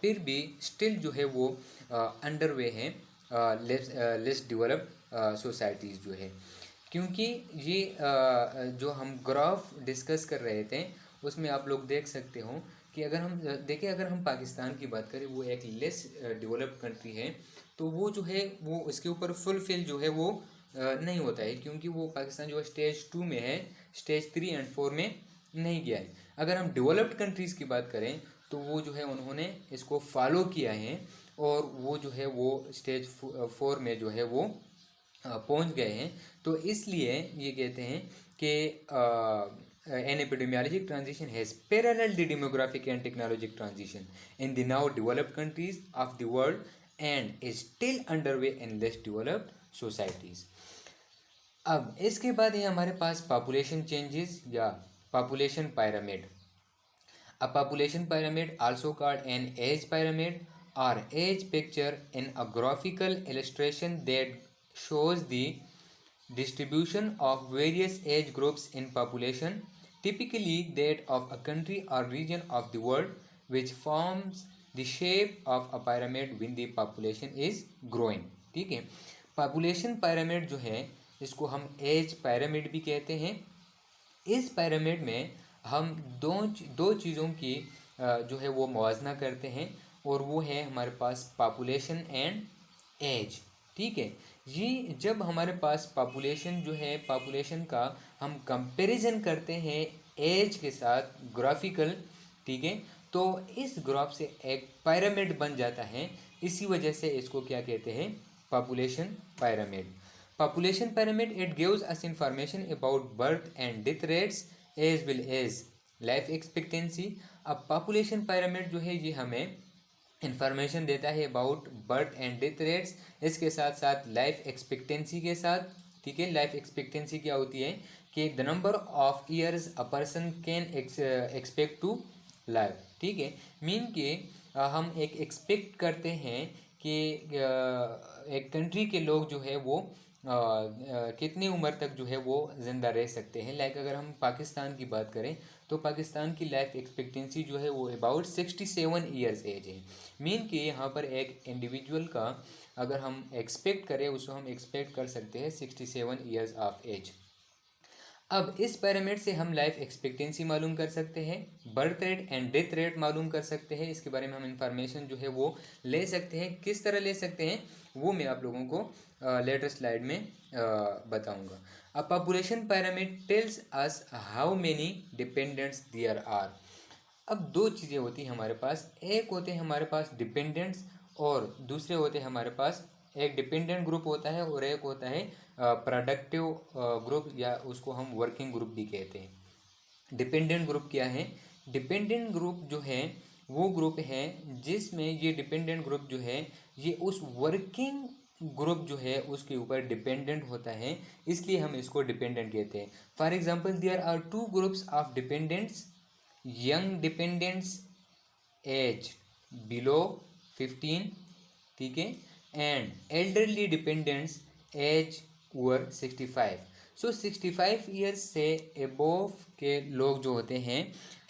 फिर भी स्टिल जो है वो अंडरवे हैं लेस डेवलप्ड सोसाइटीज़ जो है, क्योंकि ये जो हम ग्राफ डिस्कस कर रहे थे उसमें आप लोग देख सकते हो कि अगर हम देखें, अगर हम पाकिस्तान की बात करें वो एक लेस डेवलप्ड कंट्री है तो वो जो है वो इसके ऊपर फुलफिल जो है वो नहीं होता है, क्योंकि वो पाकिस्तान जो है स्टेज 2 में है, स्टेज 3 एंड 4 में नहीं गया है। अगर हम डेवलप्ड कंट्रीज़ की बात करें तो वो जो है उन्होंने इसको फॉलो किया है और वो जो है वो स्टेज 4 में जो है वो पहुंच गए हैं। तो इसलिए ये कहते हैं कि an epidemiologic transition has paralleled the demographic and technologic transition in the now developed countries of the world and is still underway in less developed societies. अब इसके बाद है हमारे पास पॉपुलेशन चेंजेस या population pyramid. A population pyramid, also called an age pyramid or age picture, in a graphical illustration that shows the distribution of various age groups in population, typically that of a country or region of the world, which forms the shape of a pyramid when the population is growing, ठीक है। पॉपुलेशन pyramid जो है इसको हम एज pyramid भी कहते हैं। इस pyramid में हम दो चीज़ों की जो है वो मुवाजना करते हैं और वो है हमारे पास पॉपुलेशन एंड एज, ठीक है। ये जब हमारे पास पॉपुलेशन जो है पॉपुलेशन का हम कंपैरिजन करते हैं एज के साथ ग्राफिकल, ठीक है, तो इस ग्राफ से एक पिरामिड बन जाता है, इसी वजह से इसको क्या कहते हैं, population pyramid. Population pyramid it gives us information about birth and death rates as well as life expectancy. अब पॉपुलेशन पिरामिड जो है ये हमें इंफॉर्मेशन देता है about birth and death rates, इसके साथ साथ लाइफ एक्सपेक्टेंसी के साथ, ठीक है। लाइफ एक्सपेक्टेंसी क्या होती है कि the number of years a person can expect to live, ठीक है। मीन कि हम एक एक्सपेक्ट करते हैं कि एक कंट्री के लोग जो है वो कितनी उम्र तक जो है वो ज़िंदा रह सकते हैं। लाइक अगर हम पाकिस्तान की बात करें तो पाकिस्तान की लाइफ एक्सपेक्टेंसी जो है वो अबाउट 67 ईयर्स एज है। मीन कि यहाँ पर एक इंडिविजुअल का अगर हम एक्सपेक्ट करें उसको हम एक्सपेक्ट कर सकते हैं 67 ईयर्स ऑफ एज। अब इस पैरामीड से हम लाइफ एक्सपेक्टेंसी मालूम कर सकते हैं, birth rate and death rate मालूम कर सकते हैं। इसके बारे में हम इंफॉर्मेशन जो है वो ले सकते हैं। किस तरह ले सकते हैं वो मैं आप लोगों को लेटर स्लाइड में बताऊंगा। अब population pyramid tells us how many dependents there are. अब दो चीज़ें होती हैं हमारे पास, एक होते हैं हमारे पास डिपेंडेंट्स और दूसरे होते हैं हमारे पास, एक डिपेंडेंट ग्रुप होता है और एक होता है प्रोडक्टिव ग्रुप, या उसको हम वर्किंग ग्रुप भी कहते हैं। डिपेंडेंट ग्रुप क्या है? डिपेंडेंट ग्रुप जो है वो ग्रुप है जिसमें ये डिपेंडेंट ग्रुप जो है ये उस वर्किंग ग्रुप जो है उसके ऊपर डिपेंडेंट होता है, इसलिए हम इसको डिपेंडेंट कहते हैं। For example there are two groups of dependents, young dependents age below 15, ठीक है, and elderly dependents age over 65। So 65 years से एबोव के लोग जो होते हैं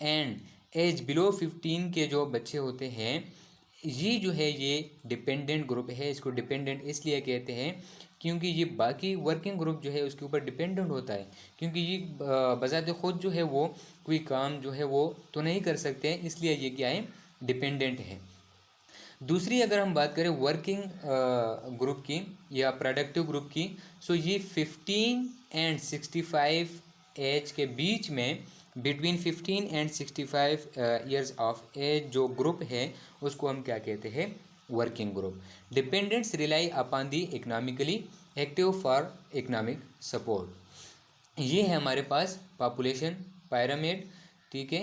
एंड एज बिलो 15 के जो बच्चे होते हैं, ये जो है ये डिपेंडेंट ग्रुप है। इसको डिपेंडेंट इसलिए कहते हैं क्योंकि ये बाकी वर्किंग ग्रुप जो है उसके ऊपर डिपेंडेंट होता है, क्योंकि ये बजाते खुद जो है वो कोई काम जो है वो तो नहीं कर सकते हैं, इसलिए ये क्या है, डिपेंडेंट है। दूसरी अगर हम बात करें वर्किंग ग्रुप की या प्रोडक्टिव ग्रुप की, सो ये 15 एंड 65 एज के बीच में, between 15 and 65 years of age जो ग्रुप है उसको हम क्या कहते हैं, working group. Dependents rely upon the economically active for economic support. ये है हमारे पास पॉपुलेशन पिरामिड, ठीक है।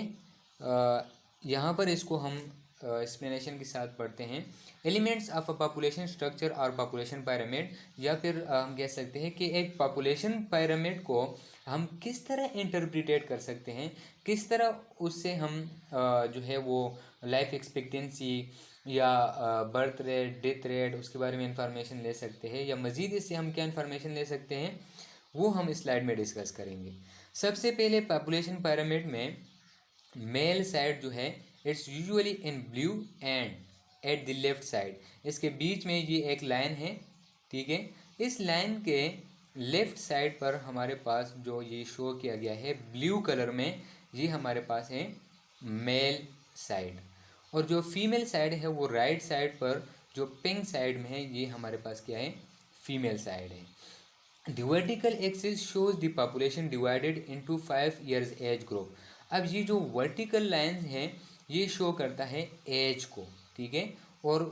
यहाँ पर इसको हम एक्सप्लेनेशन के साथ पढ़ते हैं। Elements of a population structure और पॉपुलेशन पिरामिड, या फिर हम कह सकते हैं कि एक पॉपुलेशन पिरामिड को हम किस तरह इंटरप्रिटेट कर सकते हैं, किस तरह उससे हम जो है वो लाइफ एक्सपेक्टेंसी या बर्थ रेट, डेथ रेट, उसके बारे में इंफॉर्मेशन ले सकते हैं, या मज़ीद इससे हम क्या इंफॉर्मेशन ले सकते हैं वो हम इस स्लाइड में डिस्कस करेंगे। सबसे पहले पॉपुलेशन पिरामिड में मेल साइड जो है it's usually in blue and at the left side, इसके बीच में ये एक लाइन है, ठीक है। इस लाइन के लेफ्ट साइड पर हमारे पास जो ये शो किया गया है ब्लू कलर में, ये हमारे पास है मेल साइड, और जो फीमेल साइड है वो राइट साइड पर जो पिंक साइड में है ये हमारे पास क्या है, फीमेल साइड है। The vertical axis shows the population divided into 5 years age group। अब ये जो वर्टिकल लाइंस हैं ये शो करता है एज को, ठीक है, और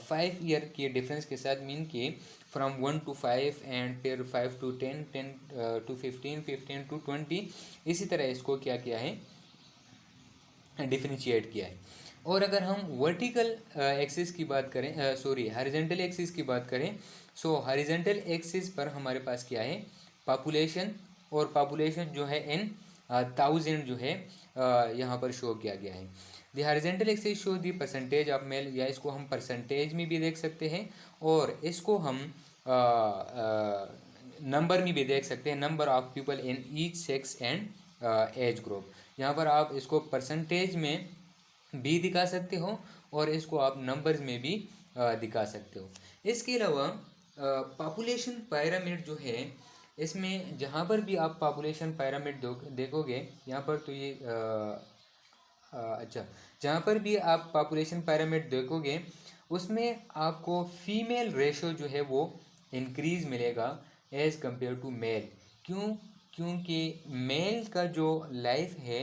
5 ईयर के डिफरेंस के साथ, मीन के फ्रॉम 1 to 5 एंड फिर 5 to 10, 10 to 15, 15 to 20, इसी तरह इसको क्या किया है, डिफरेंशिएट किया है। और अगर हम वर्टिकल एक्सिस की बात करें, हॉरिजॉन्टल एक्सिस की बात करें, सो हॉरिजॉन्टल एक्सिस पर हमारे पास क्या है, पॉपुलेशन, और पॉपुलेशन जो है इन 1000 जो है यहाँ पर शो किया गया है। The horizontal axis show the percentage of male, या इसको हम परसेंटेज में भी देख सकते हैं और इसको हम नंबर में भी देख सकते हैं, number of people in each sex and as group. यहाँ पर आप इसको परसेंटेज में भी दिखा सकते हो और इसको आप नंबर्स में भी दिखा सकते हो। इसके अलावा पॉपुलेशन पिरामिड जो है इसमें जहाँ पर भी आप पॉपुलेशन पिरामिड देखोगे, यहाँ पर तो ये अच्छा, जहाँ पर भी आप पॉपुलेशन पिरामिड देखोगे उसमें आपको फीमेल रेशो जो है वो इंक्रीज मिलेगा एज कंपेयर टू मेल। क्यों? क्योंकि मेल का जो लाइफ है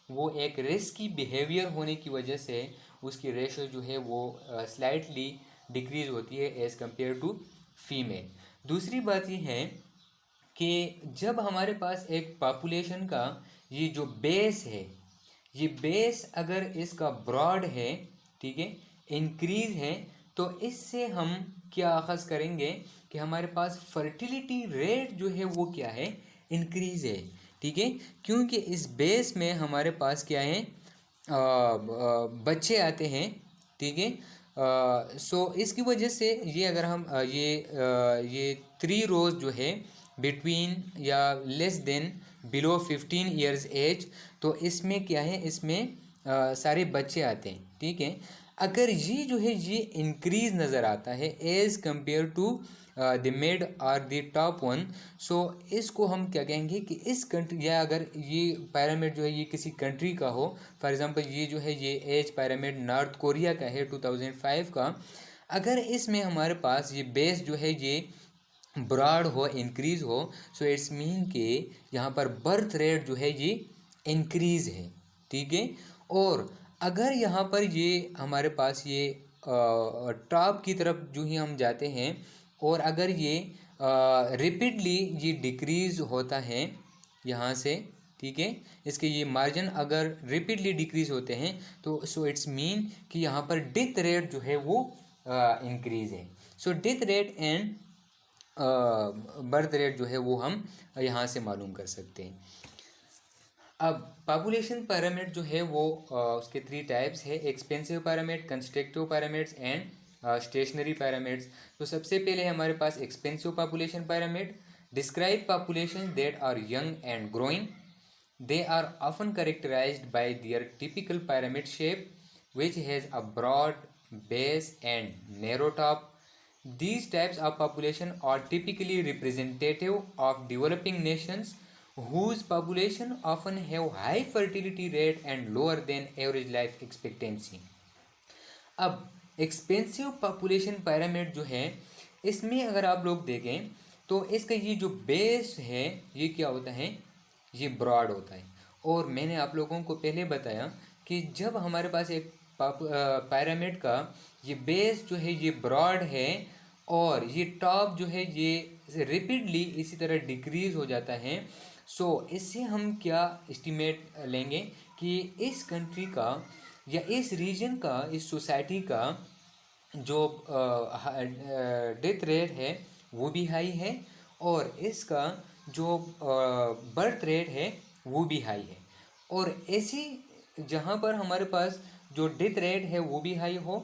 वो एक रिस्की बिहेवियर होने की वजह से उसकी रेशो जो है वो स्लाइटली डिक्रीज होती है एज कंपेयर टू फीमेल। दूसरी बात ये है कि जब हमारे पास एक पॉपुलेशन का ये जो बेस है, ये बेस अगर इसका ब्रॉड है, ठीक है, इंक्रीज है, तो इससे हम क्या अखज़ करेंगे कि हमारे पास फर्टिलिटी रेट जो है वो क्या है, इंक्रीज है, ठीक है, क्योंकि इस बेस में हमारे पास क्या है, बच्चे आते हैं, ठीक है। सो इसकी वजह से ये अगर हम ये 3 रोज जो है बिटवीन या less than below 15 years age, तो इसमें क्या है, इसमें सारे बच्चे आते हैं, ठीक है। अगर ये जो है ये इंक्रीज नज़र आता है as compare to the mid और द टॉप वन, सो इसको हम क्या कहेंगे कि इस कंट्री, या अगर ये पैरामिड जो है ये किसी कंट्री का हो, फॉर एग्जांपल ये जो है ये एज पैरामिड नॉर्थ कोरिया का है 2005 का, अगर इसमें हमारे पास ये बेस जो है ये ब्रॉड हो, इंक्रीज हो, सो इट्स मीन कि यहाँ पर बर्थ रेट जो है ये इंक्रीज है, ठीक है। और अगर यहाँ पर ये हमारे पास ये टॉप की तरफ जो ही हम जाते हैं, और अगर ये रिपीटली ये डिक्रीज होता है यहाँ से, ठीक है, इसके ये मार्जिन अगर रिपीटली डिक्रीज होते हैं, तो सो इट्स मीन कि यहाँ पर डेथ रेट जो है वो इंक्रीज है। So death rate and birth rate जो है वो हम यहाँ से मालूम कर सकते हैं। अब पॉपुलेशन पैरामिड जो है वो उसके 3 टाइप्स है, expensive pyramid, constructive pyramids and stationary pyramids. तो सबसे पहले हमारे पास expensive population pyramid, describe population that are young and growing, they are often characterized by their typical pyramid shape which has a broad base and narrow top. These types of population are typically representative of developing nations whose population often have high fertility rate and lower than average life expectancy. अब एक्सपेंसिव पॉपुलेशन पैरामिड जो है, इसमें अगर आप लोग देखें तो इसका ये जो बेस है ये क्या होता है, ये ब्रॉड होता है। और मैंने आप लोगों को पहले बताया कि जब हमारे पास एक पैरामिड का ये बेस जो है ये ब्रॉड है और ये टॉप जो है ये रिपीटली इसी तरह डिक्रीज हो जाता है, सो इससे हम क्या एस्टिमेट लेंगे कि इस कंट्री का या इस रीजन का, इस सोसाइटी का जो डेथ रेट है वो भी हाई है और इसका जो बर्थ रेट है वो भी हाई है। और ऐसी जहाँ पर हमारे पास जो डेथ रेट है वो भी हाई हो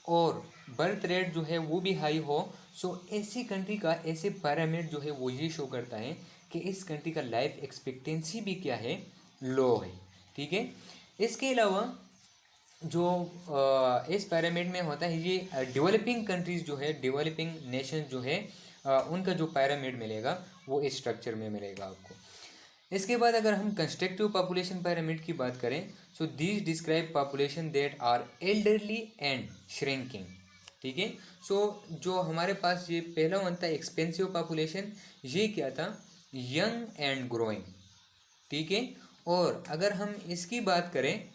और बर्थ रेट जो है वो भी हाई हो, सो ऐसी कंट्री का, ऐसे पैरामिड जो है वो ये शो करता है कि इस कंट्री का लाइफ एक्सपेक्टेंसी भी क्या है, लो है, ठीक है। इसके अलावा जो इस पैरामिड में होता है ये डेवलपिंग कंट्रीज़ जो है, डेवलपिंग नेशन जो है, उनका जो पैरामिड मिलेगा वो इस स्ट्रक्चर में मिलेगा आपको। इसके बाद अगर हम कंस्ट्रक्टिव पॉपुलेशन पैरामिड की बात करें, so these describe population that are elderly and shrinking, ठीक है। सो जो हमारे पास ये पहला वन था एक्सपेंसिव पॉपुलेशन, ये क्या था, यंग एंड ग्रोइंग, ठीक है। और अगर हम इसकी बात करें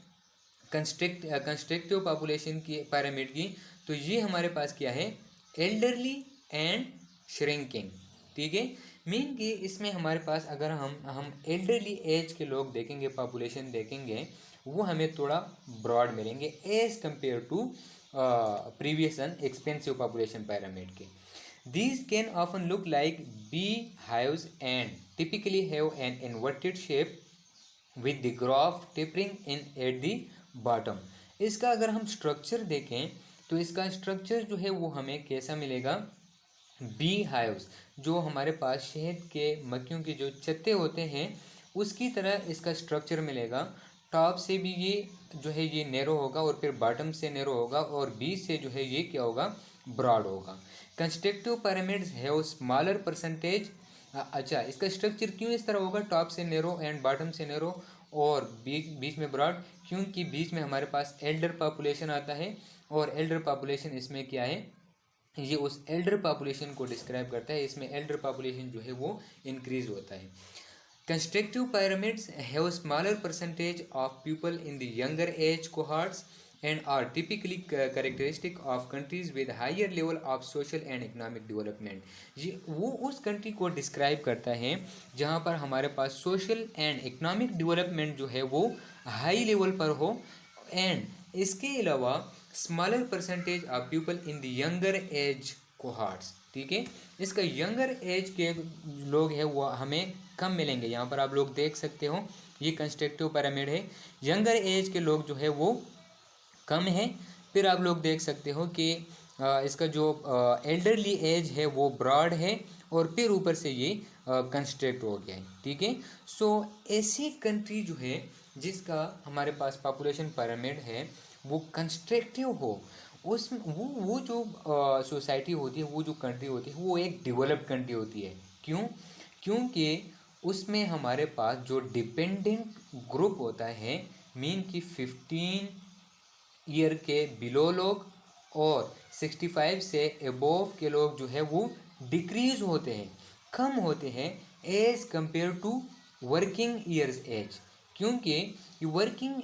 कंस्ट्रक्टिव पॉपुलेशन की पैरामिड की, तो ये हमारे पास क्या है, एल्डरली एंड श्रिंकिंग, ठीक है। मीन कि इसमें हमारे पास अगर हम एल्डरली एज के लोग देखेंगे, पॉपुलेशन देखेंगे, वो हमें थोड़ा ब्रॉड मिलेंगे as compare to previous and expensive population pyramid के। These can often look like beehives and typically have an inverted shape with the graph tapering in at the bottom. इसका अगर हम स्ट्रक्चर देखें तो इसका स्ट्रक्चर जो है वो हमें कैसा मिलेगा, बी हाइव्स, जो हमारे पास शहद के मक्खियों के जो छत्ते होते हैं उसकी तरह इसका स्ट्रक्चर मिलेगा। टॉप से भी ये जो है ये नैरो होगा और फिर बॉटम से नैरो होगा और बीच से जो है ये क्या होगा, ब्रॉड होगा। Constructive pyramids have smaller percentage. अच्छा, इसका स्ट्रक्चर क्यों इस तरह होगा, टॉप से नैरो एंड बॉटम से नैरो और बीच में ब्रॉड, क्योंकि बीच में हमारे पास एल्डर पॉपुलेशन आता है और एल्डर पॉपुलेशन इसमें क्या है, ये उस एल्डर पॉपुलेशन को डिस्क्राइब करता है। इसमें एल्डर पॉपुलेशन जो है वो इंक्रीज होता है। Constructive pyramids have smaller percentage of people in the younger as cohorts and are typically characteristic of countries with higher level of social and economic development. ये वो उस कंट्री को डिस्क्राइब करता है जहाँ पर हमारे पास सोशल एंड इकोनॉमिक डेवलपमेंट जो है वो हाई लेवल पर हो एंड इसके अलावा smaller percentage of people in the younger age cohorts, ठीक है। इसका यंगर एज के लोग हैं वो हमें कम मिलेंगे। यहाँ पर आप लोग देख सकते हो ये कंस्ट्रक्टिव पिरामिड है, यंगर एज के लोग जो है वो कम है। फिर आप लोग देख सकते हो कि इसका जो एल्डरली एज है वो ब्रॉड है, और फिर ऊपर से ये कंस्ट्रक्ट हो गया है, ठीक है। सो ऐसी कंट्री जो है जिसका हमारे पास पॉपुलेशन पिरामिड है वो कंस्ट्रक्टिव हो, उस वो जो सोसाइटी होती है, वो जो कंट्री होती है वो एक डेवलप्ड कंट्री होती है। क्यों? क्योंकि उसमें हमारे पास जो डिपेंडेंट ग्रुप होता है, मीन कि 15 ईयर के बिलो लोग और 65 से एबोव के लोग जो है वो डिक्रीज होते हैं, कम होते हैं as compare to working years age. क्योंकि ये वर्किंग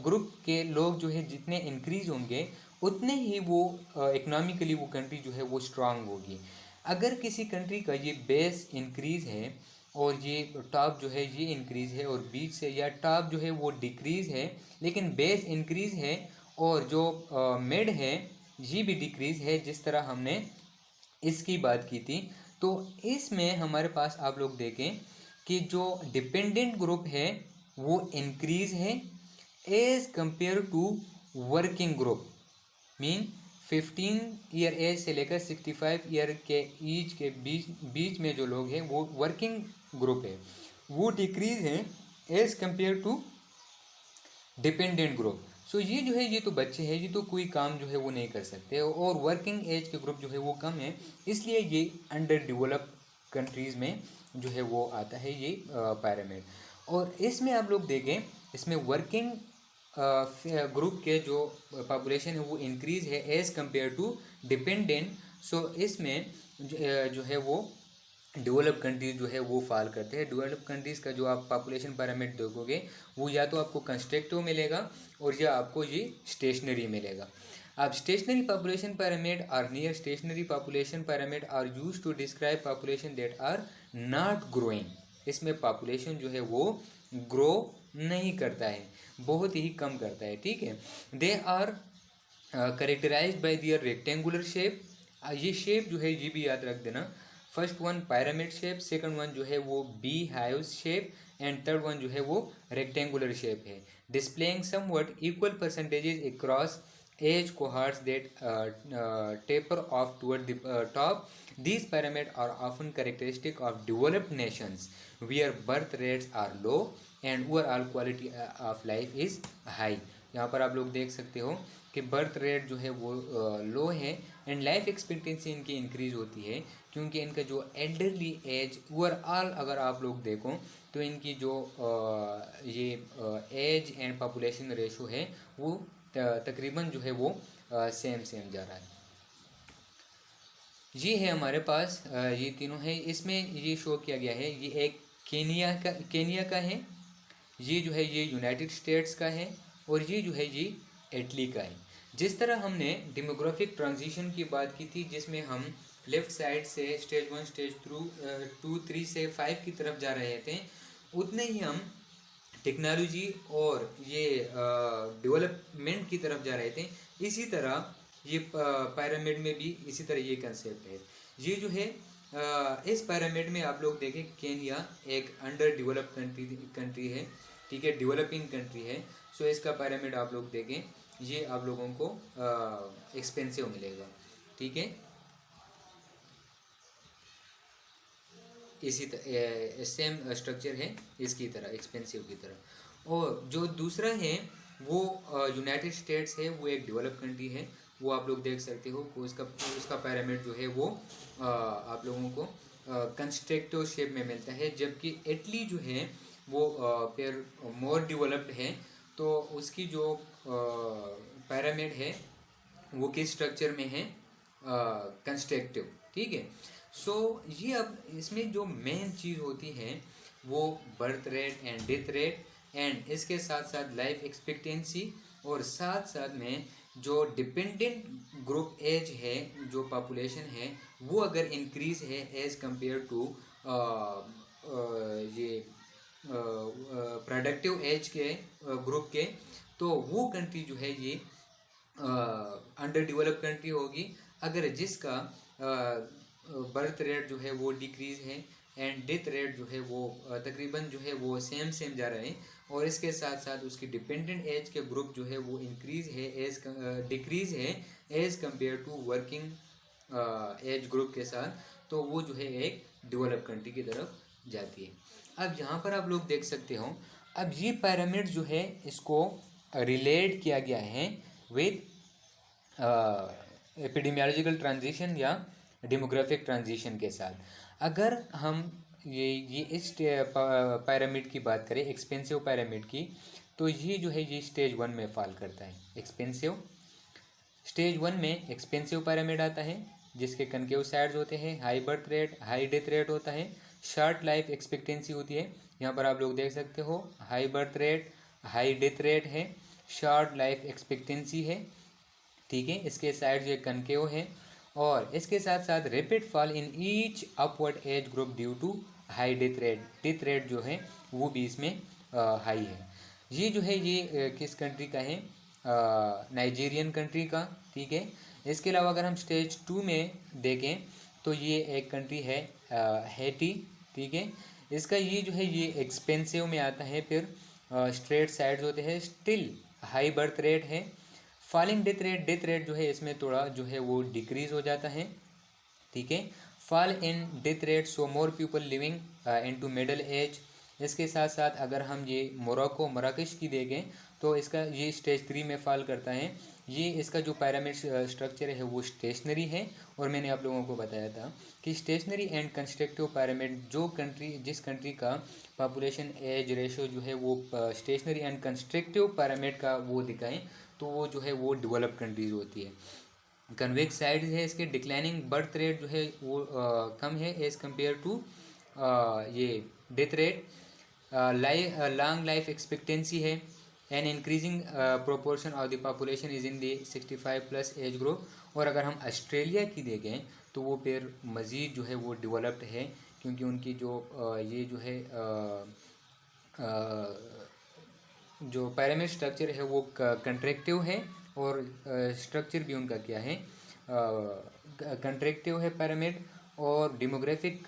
ग्रुप के लोग जो है जितने इंक्रीज होंगे उतने ही वो इकोनॉमिकली वो कंट्री जो है वो स्ट्रांग होगी। अगर किसी कंट्री का ये बेस इंक्रीज है और ये टॉप जो है ये इंक्रीज है, और बीच से या टॉप जो है वो डिक्रीज है लेकिन बेस इंक्रीज है, और जो मिड है ये भी डिक्रीज है, जिस तरह हमने इसकी बात की थी। तो इसमें हमारे पास आप लोग देखें कि जो डिपेंडेंट ग्रुप है वो इंक्रीज है as compare to working group, mean 15 year age से लेकर 65 ईयर के एज के बीच बीच में जो लोग हैं वो वर्किंग ग्रुप है, वो डिक्रीज है as compare to dependent group. So ये जो है ये तो बच्चे हैं, ये तो कोई काम जो है वो नहीं कर सकते, और वर्किंग एज के ग्रुप जो है वो कम है, इसलिए ये अंडर डेवलप्ड कंट्रीज़ में जो है वो आता है ये पिरामिड। और इसमें आप लोग देखें, इसमें वर्किंग ग्रुप के जो पॉपुलेशन है वो इंक्रीज है एज कंपेयर टू डिपेंडेंट। सो इसमें जो है वो डेवलप कंट्रीज जो है वो फॉल करते हैं। डेवलप कंट्रीज़ का जो आप पॉपुलेशन पिरामिड देखोगे वो या तो आपको कंस्ट्रक्टिव मिलेगा और या आपको ये स्टेशनरी मिलेगा। अब स्टेशनरी पॉपुलेशन पिरामिड और near stationary population pyramid are use to describe population that are not growing. इसमें पॉपुलेशन जो है वो ग्रो नहीं करता है, बहुत ही कम करता है, ठीक है। They are characterised by their rectangular shape. ये शेप जो है ये भी याद रख देना, first one pyramid shape, second one जो है वो beehive shape, and third one जो है वो रेक्टेंगुलर शेप है, displaying somewhat equal percentages across age cohorts that taper off toward the top. These pyramids are often characteristic of developed nations where birth rates are low and overall quality of life is high. यहाँ पर आप लोग देख सकते हो कि बर्थ रेट जो है वो लो है एंड लाइफ एक्सपेक्टेंसी इनकी इंक्रीज होती है, क्योंकि इनका जो एल्डरली एज ओवरऑल अगर आप लोग देखो तो इनकी जो ये एज एंड पॉपुलेशन रेशो है वो तकरीबन जो है वो सेम जा रहा है। ये है हमारे पास ये तीनों है, इसमें ये शो किया गया है, ये एक केनिया का है, ये जो है ये यूनाइटेड स्टेट्स का है, और ये जो है ये इटली का है। जिस तरह हमने डेमोग्राफिक ट्रांजिशन की बात की थी जिसमें हम लेफ़्ट साइड से स्टेज 1 स्टेज 2 3 से 5 की तरफ जा रहे थे, उतने ही हम टेक्नोलॉजी और ये डेवलपमेंट की तरफ जा रहे थे। इसी तरह ये पिरामिड में भी इसी तरह ये कंसेप्ट है। ये जो है इस पिरामिड में आप लोग देखें केनिया एक अंडर डेवलप कंट्री है, ठीक है, डेवलपिंग कंट्री है। सो इसका पिरामिड आप लोग देखें, ये आप लोगों को एक्सपेंसिव मिलेगा, ठीक है। इसी सेम स्ट्रक्चर है इसकी तरह, एक्सपेंसिव की तरह। और जो दूसरा है वो यूनाइटेड स्टेट्स है, वो एक डेवलप कंट्री है, वो आप लोग देख सकते हो कि उसका पिरामिड जो है वो आप लोगों को कंस्ट्रक्टिव शेप में मिलता है, जबकि इटली जो है वो फिर मोर डेवलप्ड है, तो उसकी जो पिरामिड है वो किस स्ट्रक्चर में है, कंस्ट्रक्टिव, ठीक है। सो ये अब इसमें जो मेन चीज़ होती है वो birth rate and death rate, and इसके साथ साथ लाइफ एक्सपेक्टेंसी, और साथ साथ में जो डिपेंडेंट ग्रुप एज है, जो पॉपुलेशन है वो अगर इंक्रीज है एज कंपेयर टू ये प्रोडक्टिव एज के ग्रुप के, तो वो कंट्री जो है ये अंडर डेवलप कंट्री होगी। अगर जिसका बर्थ रेट जो है वो डिक्रीज़ है एंड डेथ रेट जो है वो तकरीबन जो है वो सेम सेम जा रहा है, और इसके साथ साथ उसकी डिपेंडेंट एज के ग्रुप जो है वो इंक्रीज़ है एज डिक्रीज़ है as compare to working age group के साथ, तो वो जो है एक डेवलप कंट्री की तरफ जाती है। अब यहाँ पर आप लोग देख सकते हो, अब ये पिरामिड जो है इसको रिलेट किया गया है विद एपिडेमियोलॉजिकल ट्रांजिशन या डेमोग्राफिक ट्रांजिशन के साथ। अगर हम ये इस पिरामिड की बात करें, एक्सपेंसिव पिरामिड की, तो ये जो है ये स्टेज 1 में फॉल करता है। एक्सपेंसिव स्टेज 1 में एक्सपेंसिव पिरामिड आता है, जिसके कनकेव साइड्स होते हैं, high birth rate high death rate होता है, शॉर्ट लाइफ एक्सपेक्टेंसी होती है। यहाँ पर आप लोग देख सकते हो high birth rate high death rate है, शॉर्ट लाइफ एक्सपेक्टेंसी है, ठीक है। इसके साइड जो कनकेव है, और इसके साथ साथ rapid fall in each upward age group due to high death rate जो है वो भी इसमें हाई है। ये जो है ये किस कंट्री का है, नाइजीरियन कंट्री का, ठीक है। इसके अलावा अगर हम स्टेज 2 में देखें तो ये एक कंट्री है हैटी, ठीक है। इसका ये जो है ये एक्सपेंसिव में आता है, फिर स्ट्रेट साइड्स होते हैं, स्टिल हाई बर्थ रेट है, फॉलिंग डेथ रेट जो है इसमें थोड़ा जो है वो डिक्रीज हो जाता है, ठीक है। Fall in death rate so more people living into middle age. इसके साथ साथ अगर हम ये मराकश की देखें तो इसका ये स्टेज 3 में फॉल करता है। ये इसका जो पिरामिड स्ट्रक्चर है वो स्टेशनरी है, और मैंने आप लोगों को बताया था कि स्टेशनरी एंड कंस्ट्रक्टिव पिरामिड जिस कंट्री का पॉपुलेशन एज रेशो जो है वो स्टेशनरी एंड कंस्ट्रक्टिव पिरामिड का वो दिखाएं, तो वो जो है वो डेवलप कंट्रीज होती है। कन्वेक्स साइड है इसके, डिक्लाइनिंग बर्थ रेट जो है वो कम है एज कम्पेयर टू ये death rate, long life expectancy है, an increasing proportion of the population is in the 65+ age group. और अगर हम ऑस्ट्रेलिया की देखें तो वो फिर मज़ीद जो है वो डेवलप्ड है, क्योंकि उनकी जो ये जो है जो पिरामिड स्ट्रक्चर है वो कंट्रैक्टिव है, और स्ट्रक्चर भी उनका क्या है, कंट्रैक्टिव है पिरामिड, और डेमोग्राफिक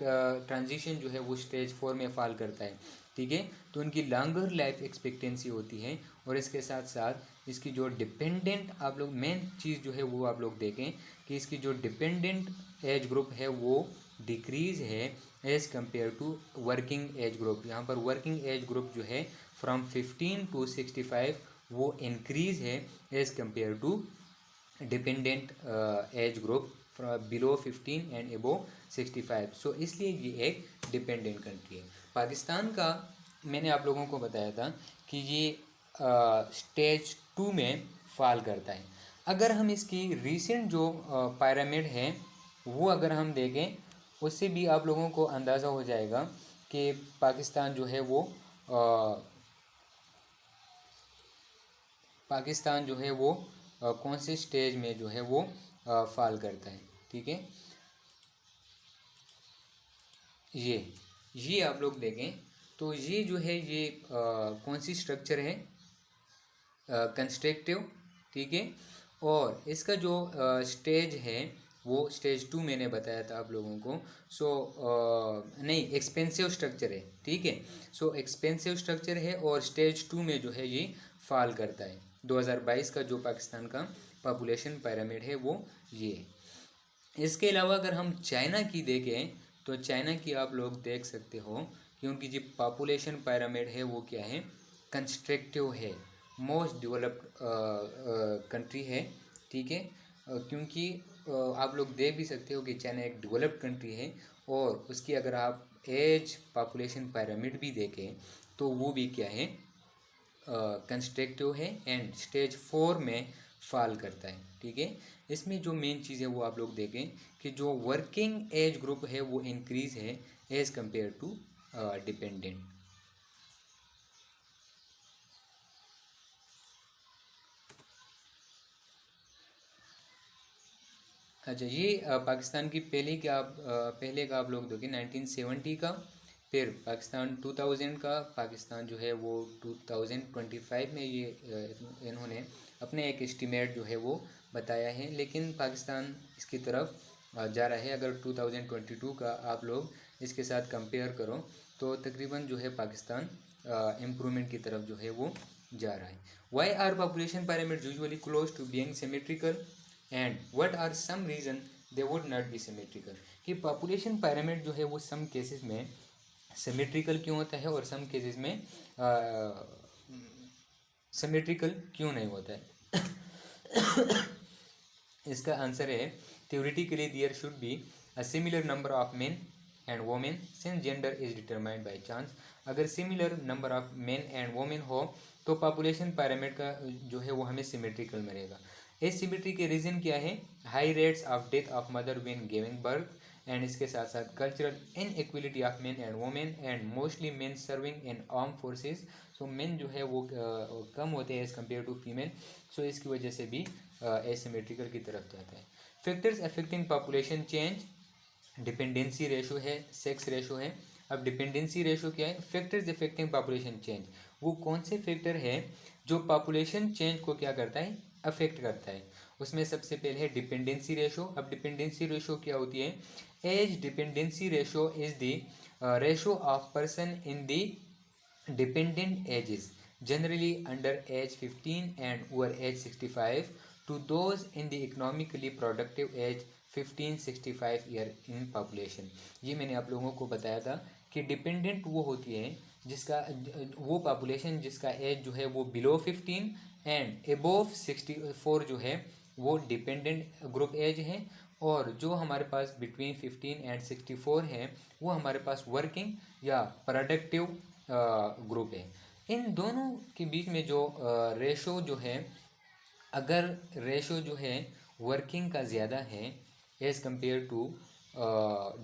ट्रांजिशन जो है वो स्टेज 4 में फॉल करता है, ठीक है। तो उनकी लॉन्गर लाइफ एक्सपेक्टेंसी होती है, और इसके साथ साथ इसकी जो डिपेंडेंट आप लोग मेन चीज़ जो है वो आप लोग देखें कि इसकी जो डिपेंडेंट एज ग्रुप है वो डिक्रीज़ है as compare to working age group. यहाँ पर वर्किंग एज ग्रुप जो है फ्रॉम 15 to 65 वो इंक्रीज़ है as compare to dependent age group below 15 and above 65। सो इसलिए ये एक डिपेंडेंट कंट्री है। पाकिस्तान का मैंने आप लोगों को बताया था कि ये स्टेज 2 में फॉल करता है। अगर हम इसकी रीसेंट जो पिरामिड है वो अगर हम देखें, उससे भी आप लोगों को अंदाज़ा हो जाएगा कि पाकिस्तान जो है वो कौन से स्टेज में जो है वो फॉल करता है, ठीक है। ये आप लोग देखें तो ये जो है ये कौन सी स्ट्रक्चर है, कंस्ट्रक्टिव, ठीक है। और इसका जो स्टेज है वो स्टेज 2 मैंने बताया था आप लोगों को। सो नहीं, एक्सपेंसिव स्ट्रक्चर है, ठीक है। सो एक्सपेंसिव स्ट्रक्चर है, और स्टेज 2 में जो है ये फॉल करता है। 2022 का जो पाकिस्तान का पॉपुलेशन पिरामिड है वो ये है। इसके अलावा अगर हम चाइना की देखें तो चाइना की आप लोग देख सकते हो, क्योंकि जो पॉपुलेशन पिरामिड है वो क्या है, कंस्ट्रक्टिव है, मोस्ट डेवलप्ड कंट्री है, ठीक है। क्योंकि आप लोग देख भी सकते हो कि चाइना एक डेवलप्ड कंट्री है, और उसकी अगर आप एज पॉपुलेशन पिरामिड भी देखें तो वो भी क्या है, कंस्ट्रक्टिव है, एंड स्टेज 4 में फॉल करता है, ठीक है। इसमें जो मेन चीज़ है वो आप लोग देखें कि जो वर्किंग एज ग्रुप है वो इंक्रीज़ है एज कम्पेयर टू डिपेंडेंट। अच्छा, ये पाकिस्तान की पहले का आप लोग देखिए 1970 का, फिर पाकिस्तान 2000 का, पाकिस्तान जो है वो 2025 में ये इन्होंने अपने एक एस्टीमेट जो है वो बताया है, लेकिन पाकिस्तान इसकी तरफ जा रहा है। अगर 2022 का आप लोग इसके साथ कंपेयर करो तो तकरीबन जो है पाकिस्तान इम्प्रूवमेंट की तरफ जो है वो जा रहा है। Why are population parameter usually close to being symmetrical and what are some reason they would not be symmetrical, कि पॉपुलेशन पैरामीटर जो है वो सम केसेस में सिमेट्रिकल क्यों होता है और सम केसेस में सिमेट्रिकल क्यों नहीं होता है। इसका आंसर है theoretically there should be a similar number of men and women since gender is determined by chance। अगर similar number of main and women हो तो पॉपुलेशन पैरामीटर का जो है वो हमें सिमेट्रिकल मिलेगा। एसिमेट्री के रीज़न क्या है? High rates of death of mother when giving birth and इसके साथ साथ cultural inequality of main and women and mostly men serving in arm forces. So main जो है वो कम होते हैं एज़ कम्पेयर टू फीमेल, सो इसकी वजह से भी एसिमेट्रिकल की तरफ जाता है। Factors affecting population change, dependency ratio है, सेक्स रेशो है। अब डिपेंडेंसी रेशो क्या है? फैक्टर्स अफेक्टिंग पॉपुलेशन चेंज, वो कौन से फैक्टर है जो पॉपुलेशन चेंज को क्या करता है? अफेक्ट करता है। उसमें सबसे पहले है डिपेंडेंसी रेशो। अब डिपेंडेंसी रेशो क्या होती है? Age dependency ratio is the ratio of person in the dependent ages generally under age 15 and over age 65 to those in the economically productive age 15-65 year in population। ये मैंने आप लोगों को बताया था कि डिपेंडेंट वो होती है जिसका वो पॉपुलेशन जिसका एज जो है वो बिलो 15 एंड एबोव 64 जो है वो डिपेंडेंट ग्रुप एज है, और जो हमारे पास बिटवीन 15 एंड 64 है वो हमारे पास वर्किंग या प्रोडक्टिव ग्रुप है। इन दोनों के बीच में जो रेशो जो है, अगर रेशो जो है वर्किंग का ज़्यादा है एज़ कम्पेयर टू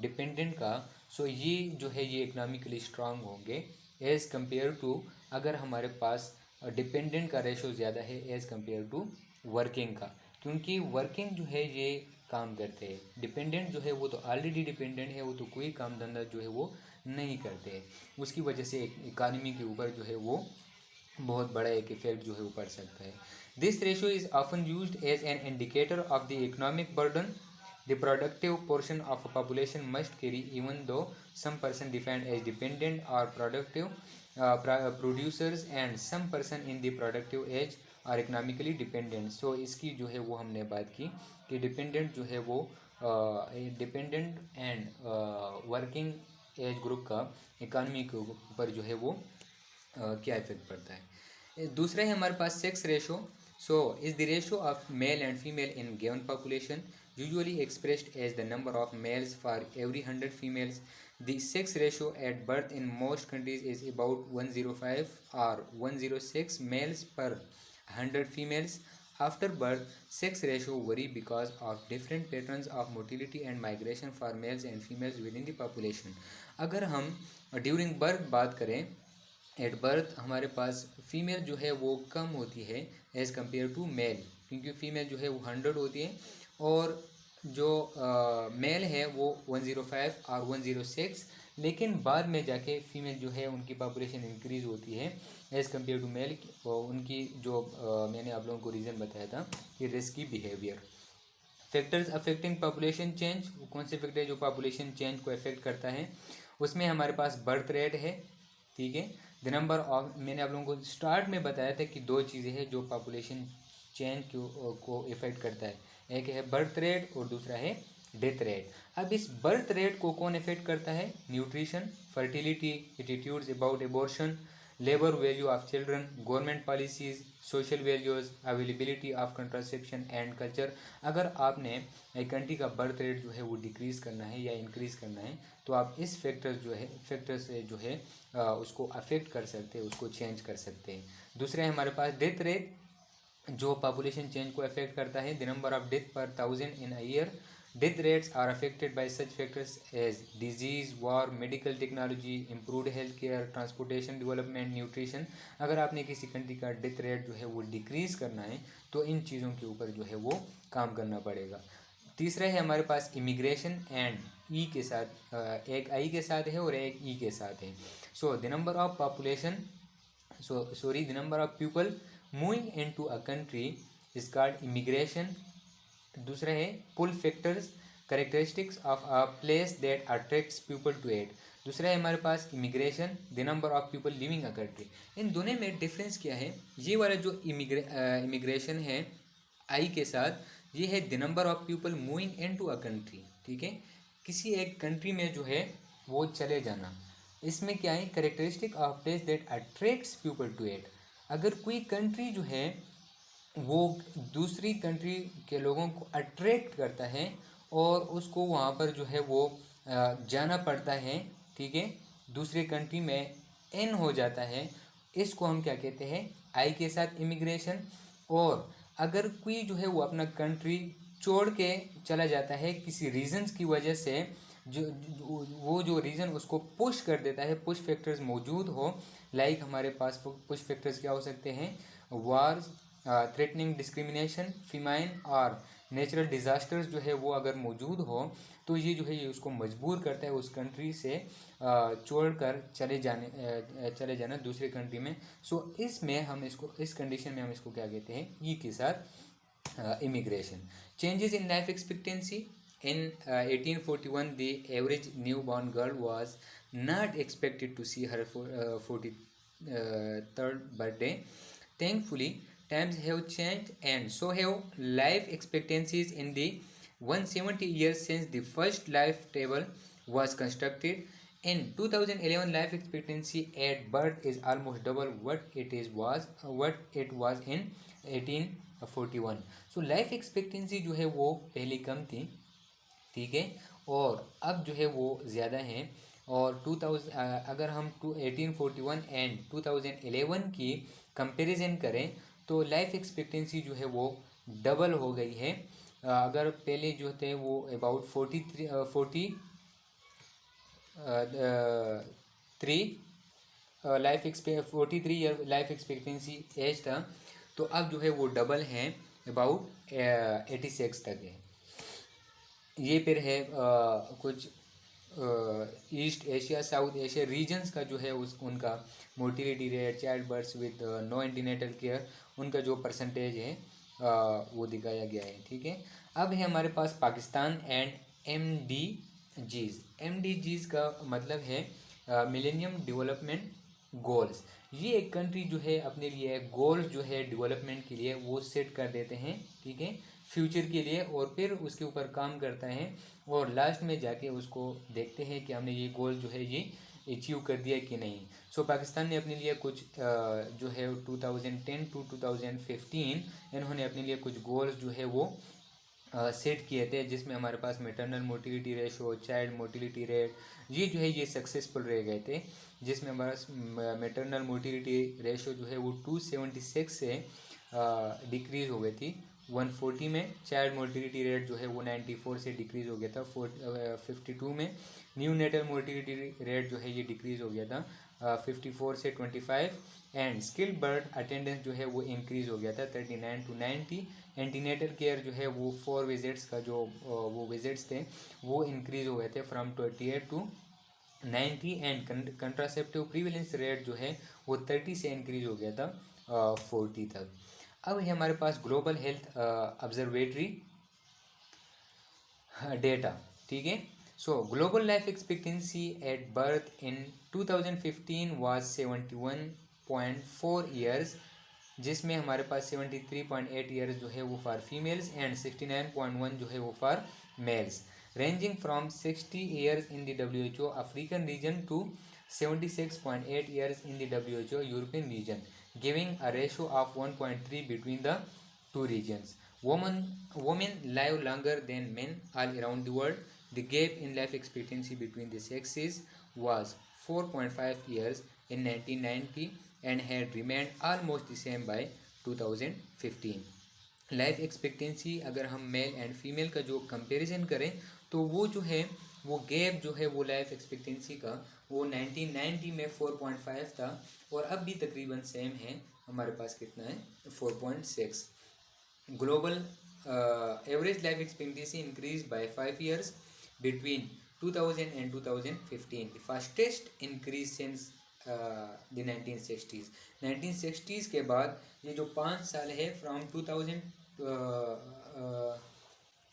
डिपेंडेंट का, सो ये जो है ये इकनॉमिकली स्ट्रांग होंगे एज़ कम्पेयर टू अगर हमारे पास डिपेंडेंट का रेशो ज़्यादा है एज़ कम्पेयर टू वर्किंग का, क्योंकि वर्किंग जो है ये काम करते हैं, डिपेंडेंट जो है वो तो ऑलरेडी डिपेंडेंट है, वो तो कोई काम धंधा जो है वो नहीं करते। उसकी वजह से इकानमी के ऊपर जो है वो बहुत बड़ा एक इफेक्ट जो है वो पड़ सकता है। This ratio is often used as an indicator of the economic burden the productive portion of a population must carry even though some person defined as dependent are productive producers and some person in the productive age are economically dependent. So इसकी जो है वो हमने बात की कि डिपेंडेंट जो है वो dependent and working age group का इकानमी के ऊपर जो है वो क्या इफेक्ट पड़ता है। दूसरा है हमारे पास sex ratio. So is the ratio of male and female in given population usually expressed as the number of males for every 100 females. The sex ratio at birth in most countries is about 105 और 106 मेल्स पर 100 females। After birth, sex ratio vary because of different patterns of motility and migration for males and females within the population। अगर हम ड्यूरिंग बर्थ बात करें, एट बर्थ हमारे पास फीमेल जो है वो कम होती है एज़ कम्पेयर टू मेल, क्योंकि फीमेल जो है वो 100 होती है और जो मेल है वो 105 और 106, लेकिन बाद में जाके फीमेल जो है उनकी पॉपुलेशन इंक्रीज़ होती है एज़ कम्पेयर टू मेल। उनकी जो मैंने आप लोगों को रीज़न बताया था कि risky behaviour. Factors affecting population change, कौन से फैक्टर जो पॉपुलेशन चेंज को अफेक्ट करता है? उसमें हमारे पास बर्थ रेट है, ठीक है। द नंबर ऑफ, मैंने आप लोगों को स्टार्ट में बताया था कि दो चीज़ें हैं जो पॉपुलेशन चेंज को इफेक्ट करता है, एक है बर्थ रेट और दूसरा है डेथ रेट। अब इस बर्थ रेट को कौन इफेक्ट करता है? Nutrition, fertility, attitudes about abortion, labour value of children, government policies, social values, availability of contraception and culture. अगर आपने एक कंट्री का बर्थ रेट जो है वो डिक्रीज़ करना है या इंक्रीज़ करना है तो आप इस फैक्टर से जो है उसको अफेक्ट कर सकते हैं, उसको चेंज कर सकते हैं। दूसरा है हमारे पास डेथ रेट, जो पॉपुलेशन चेंज को अफेक्ट करता है। The number of death per 1000 in a year. Death rates are affected by such factors as disease, war, medical technology, improved healthcare, transportation development, nutrition। अगर आपने किसी कंट्री का डेथ रेट जो है वो डिक्रीज़ करना है तो इन चीज़ों के ऊपर जो है वो काम करना पड़ेगा। तीसरा है हमारे पास इमिग्रेशन एंड ई के साथ, एक आई के साथ है और एक ई के साथ है। So the number of population the number of people moving in to a country is called immigration दूसरा है pull factors characteristics of a place that attracts people to it. दूसरा है हमारे पास immigration the number of people living a country. इन दोनों में डिफरेंस क्या है? ये वाला जो इमिग्रेशन है आई के साथ, ये है the number of people moving in to a country, ठीक है, किसी एक कंट्री में जो है वो चले जाना। इसमें क्या है? Characteristic of place that attracts people to it. अगर कोई कंट्री जो है वो दूसरी कंट्री के लोगों को अट्रैक्ट करता है और उसको वहाँ पर जो है वो जाना पड़ता है, ठीक है, दूसरे कंट्री में इन हो जाता है, इसको हम क्या कहते हैं? आई के साथ इमिग्रेशन। और अगर कोई जो है वो अपना कंट्री छोड़ के चला जाता है किसी रीजन्स की वजह से, वो जो रीज़न उसको पुश कर देता है, पुश फैक्टर्स मौजूद हो, लाइक हमारे पास पुश फैक्टर्स क्या हो सकते हैं? वार्स, थ्रेटनिंग डिस्क्रिमिनेशन, फीमाइन और नेचुरल डिज़ास्टर्स जो है वो अगर मौजूद हो तो ये जो है ये उसको मजबूर करता है उस कंट्री से छोड़कर चले जाना दूसरे कंट्री में। सो इसमें हम इसको, इस कंडीशन में हम इसको क्या कहते हैं? ई के साथ immigration. Changes in life expectancy in 1841 the average newborn girl was not expected to see her 43rd birthday. Thankfully times have changed and so have life expectancies in the 170 years since the first life table was constructed. In 2011 life expectancy at birth is almost double what it was in 1841. So life expectancy जो है वो पहले कम थी, ठीक है, और अब जो है वो ज़्यादा हैं। और 2000 अगर हम 1841 एंड 2011 की कंपैरिजन करें तो लाइफ एक्सपेक्टेंसी जो है वो डबल हो गई है। अगर पहले जो थे वो about 43 year life expectancy age था, तो अब जो है वो डबल है, अबाउट 86 तक है। ये फिर है कुछ east Asia south Asia regions का जो है उनका mortality rate, child births with no antenatal care, उनका जो परसेंटेज है वो दिखाया गया है, ठीक है। अब है हमारे पास पाकिस्तान एंड MDGs। MDGs का मतलब है मिलेनियम डेवलपमेंट गोल्स। ये एक कंट्री जो है अपने लिए गोल्स जो है डेवलपमेंट के लिए वो सेट कर देते हैं, ठीक है, फ्यूचर के लिए, और फिर उसके ऊपर काम करता है और लास्ट में जाके उसको देखते हैं कि हमने ये गोल जो है ये अचीव कर दिया कि नहीं। सो पाकिस्तान ने अपने लिए कुछ जो है 2010 टू 2015 इन्होंने अपने लिए कुछ गोल्स जो है वो सेट किए थे, जिसमें हमारे पास maternal mortality ratio, child mortality rate, ये जो है ये सक्सेसफुल रह गए थे, जिसमें हमारा मेटरनल मोर्टिलिटी रेशो जो है वो 276 से डिक्रीज़ हो गई थी 140 में। चाइल्ड मोर्टिलिटी रेट जो है वो 94 से डिक्रीज़ हो गया था 52 में। न्यू नेटल मोर्टिलिटी रेट जो है ये डिक्रीज़ हो गया था 54 से 25। एंड स्किल्ड बर्थ अटेंडेंस जो है वो इंक्रीज़ हो गया था 39 टू 90। एंटीनेटल केयर जो है वो 4 विजिट्स का जो वो विजिट्स थे वो इंक्रीज़ हो गए थे from 28 to 90। And contraceptive prevalence rate जो है वो 30 से इंक्रीज़ हो गया था 40 तक। अब है हमारे पास ग्लोबल हेल्थ ऑब्जर्वेटरी डेटा, ठीक है। सो global life expectancy at birth in 2015 was 71.4 years, जिसमें हमारे पास 73.8 ईयर्स जो है वो फॉर फीमेल्स एंड 69.1 जो है वो for males, ranging from 60 years in the WHO African region to 76.8 years in the WHO European region, giving a ratio of 1.3 between the two regions. Women live longer than men all around the world. The gap in life expectancy between the sexes was 4.5 years in 1990 and had remained almost the same by 2015. Life expectancy अगर हम मेल एंड फीमेल का जो कंपैरिजन करें तो वो जो है वो गैप जो है वो लाइफ एक्सपेक्टेंसी का वो 1990 में 4.5 था और अब भी तकरीबन सेम है, हमारे पास कितना है 4.6। Global average life expectancy increase by 5 years between 2000 and 2015, the fastest increase since the 1960s। 1960s के बाद ये जो 5 साल है फ्रॉम 2000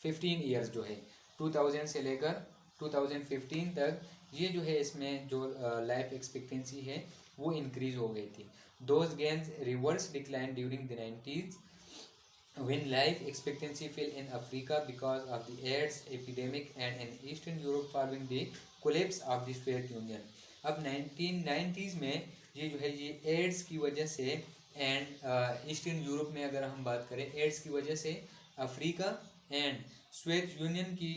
15 ईयर्स जो है 2000 से लेकर 2015 तक, ये जो है इसमें जो लाइफ एक्सपेक्टेंसी है वो इंक्रीज हो गई थी. Those gains reverse decline during the 90s when life expectancy fell in Africa because of the AIDS epidemic and in Eastern Europe following the collapse of the Soviet Union. अब 1990s में ये जो है ये एड्स की वजह से एंड ईस्टर्न यूरोप में अगर हम बात करें एड्स की वजह से अफ्रीका एंड सोवियत यूनियन की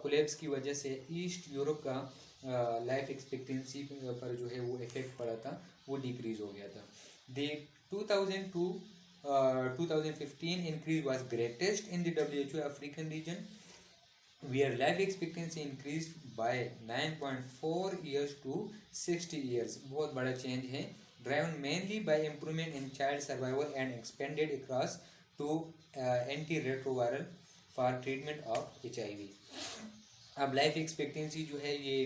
कोलैप्स की वजह से ईस्ट यूरोप का लाइफ एक्सपेक्टेंसी पर जो है वो इफेक्ट पड़ा था, वो डिक्रीज हो गया था. The 2015 increase was greatest in the WHO African region, where life expectancy increased by 9.4 years to 60 years. बहुत बड़ा चेंज है, driven mainly by improvement in child survival and expanded across to antiretroviral for treatment of HIV. अब लाइफ एक्सपेक्टेंसी जो है ये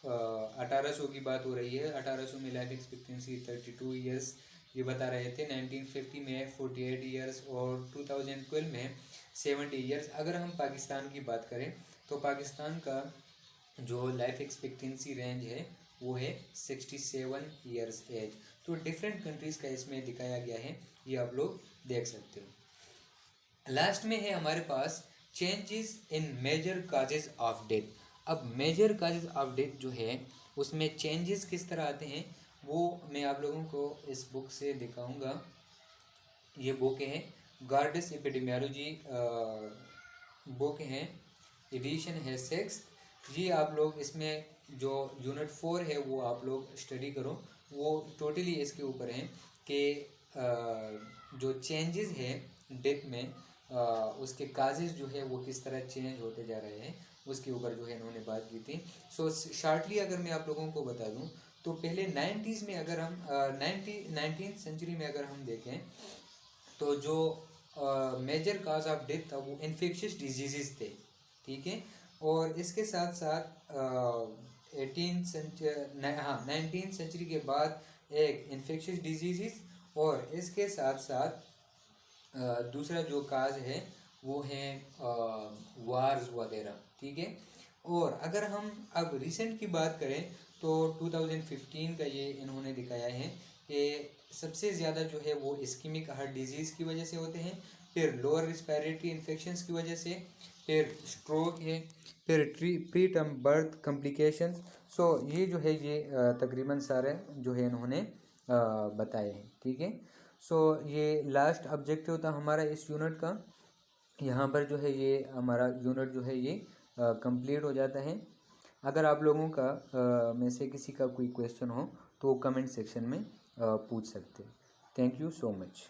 1800 की बात हो रही है. 1800 में लाइफ एक्सपेक्टेंसी 32 ईयर्स ये बता रहे थे. 1950 में 48 ईयर्स और 2012 में 70 ईयर्स. अगर हम पाकिस्तान की बात करें तो पाकिस्तान का जो लाइफ एक्सपेक्टेंसी रेंज है वो है 67 ईयर्स एज. तो डिफरेंट कंट्रीज़ का इसमें दिखाया गया है, ये आप लोग देख सकते हो. लास्ट में है हमारे पास changes in major causes of death. अब मेजर काजेज ऑफ डेथ जो है उसमें चेंजेस किस तरह आते हैं वो मैं आप लोगों को इस बुक से दिखाऊंगा. ये बुक है गार्डिस एपिडेमियोलॉजी बुक है, एडिशन है 6. ये आप लोग इसमें जो यूनिट 4 है वो आप लोग स्टडी करो. वो टोटली इसके ऊपर है कि जो चेंजेस है डेथ में उसके काजेज जो है वो किस तरह चेंज होते जा रहे हैं, उसके ऊपर जो है इन्होंने बात की थी. सो शार्टली अगर मैं आप लोगों को बता दूं तो पहले 90s में अगर हम 19th सेंचुरी में अगर हम देखें तो जो मेजर काज ऑफ डेथ था वो इन्फेक्शियस डिजीज़ थे, ठीक है. और इसके साथ साथ 19th सेंचुरी के बाद एक इन्फेक्शियस डिजीज़ और इसके साथ साथ दूसरा जो काज है वो है वार्स वगैरह, ठीक है. और अगर हम अब रिसेंट की बात करें तो 2015 का ये इन्होंने दिखाया है कि सबसे ज़्यादा जो है वो इस्कीमिक हार्ट डिजीज़ की वजह से होते हैं, फिर लोअर रिस्पायरेटरी इन्फेक्शंस की वजह से, फिर स्ट्रोक है, फिर प्री टर्म बर्थ कॉम्प्लिकेशंस. सो ये जो है ये तकरीबन सारे जो है इन्होंने बताए हैं, ठीक है. सो ये लास्ट ऑब्जेक्टिव था हमारा इस यूनिट का. यहाँ पर जो है ये हमारा यूनिट जो है ये कंप्लीट हो जाता है. अगर आप लोगों का में से किसी का कोई क्वेश्चन हो तो कमेंट सेक्शन में पूछ सकते हैं. Thank you so much.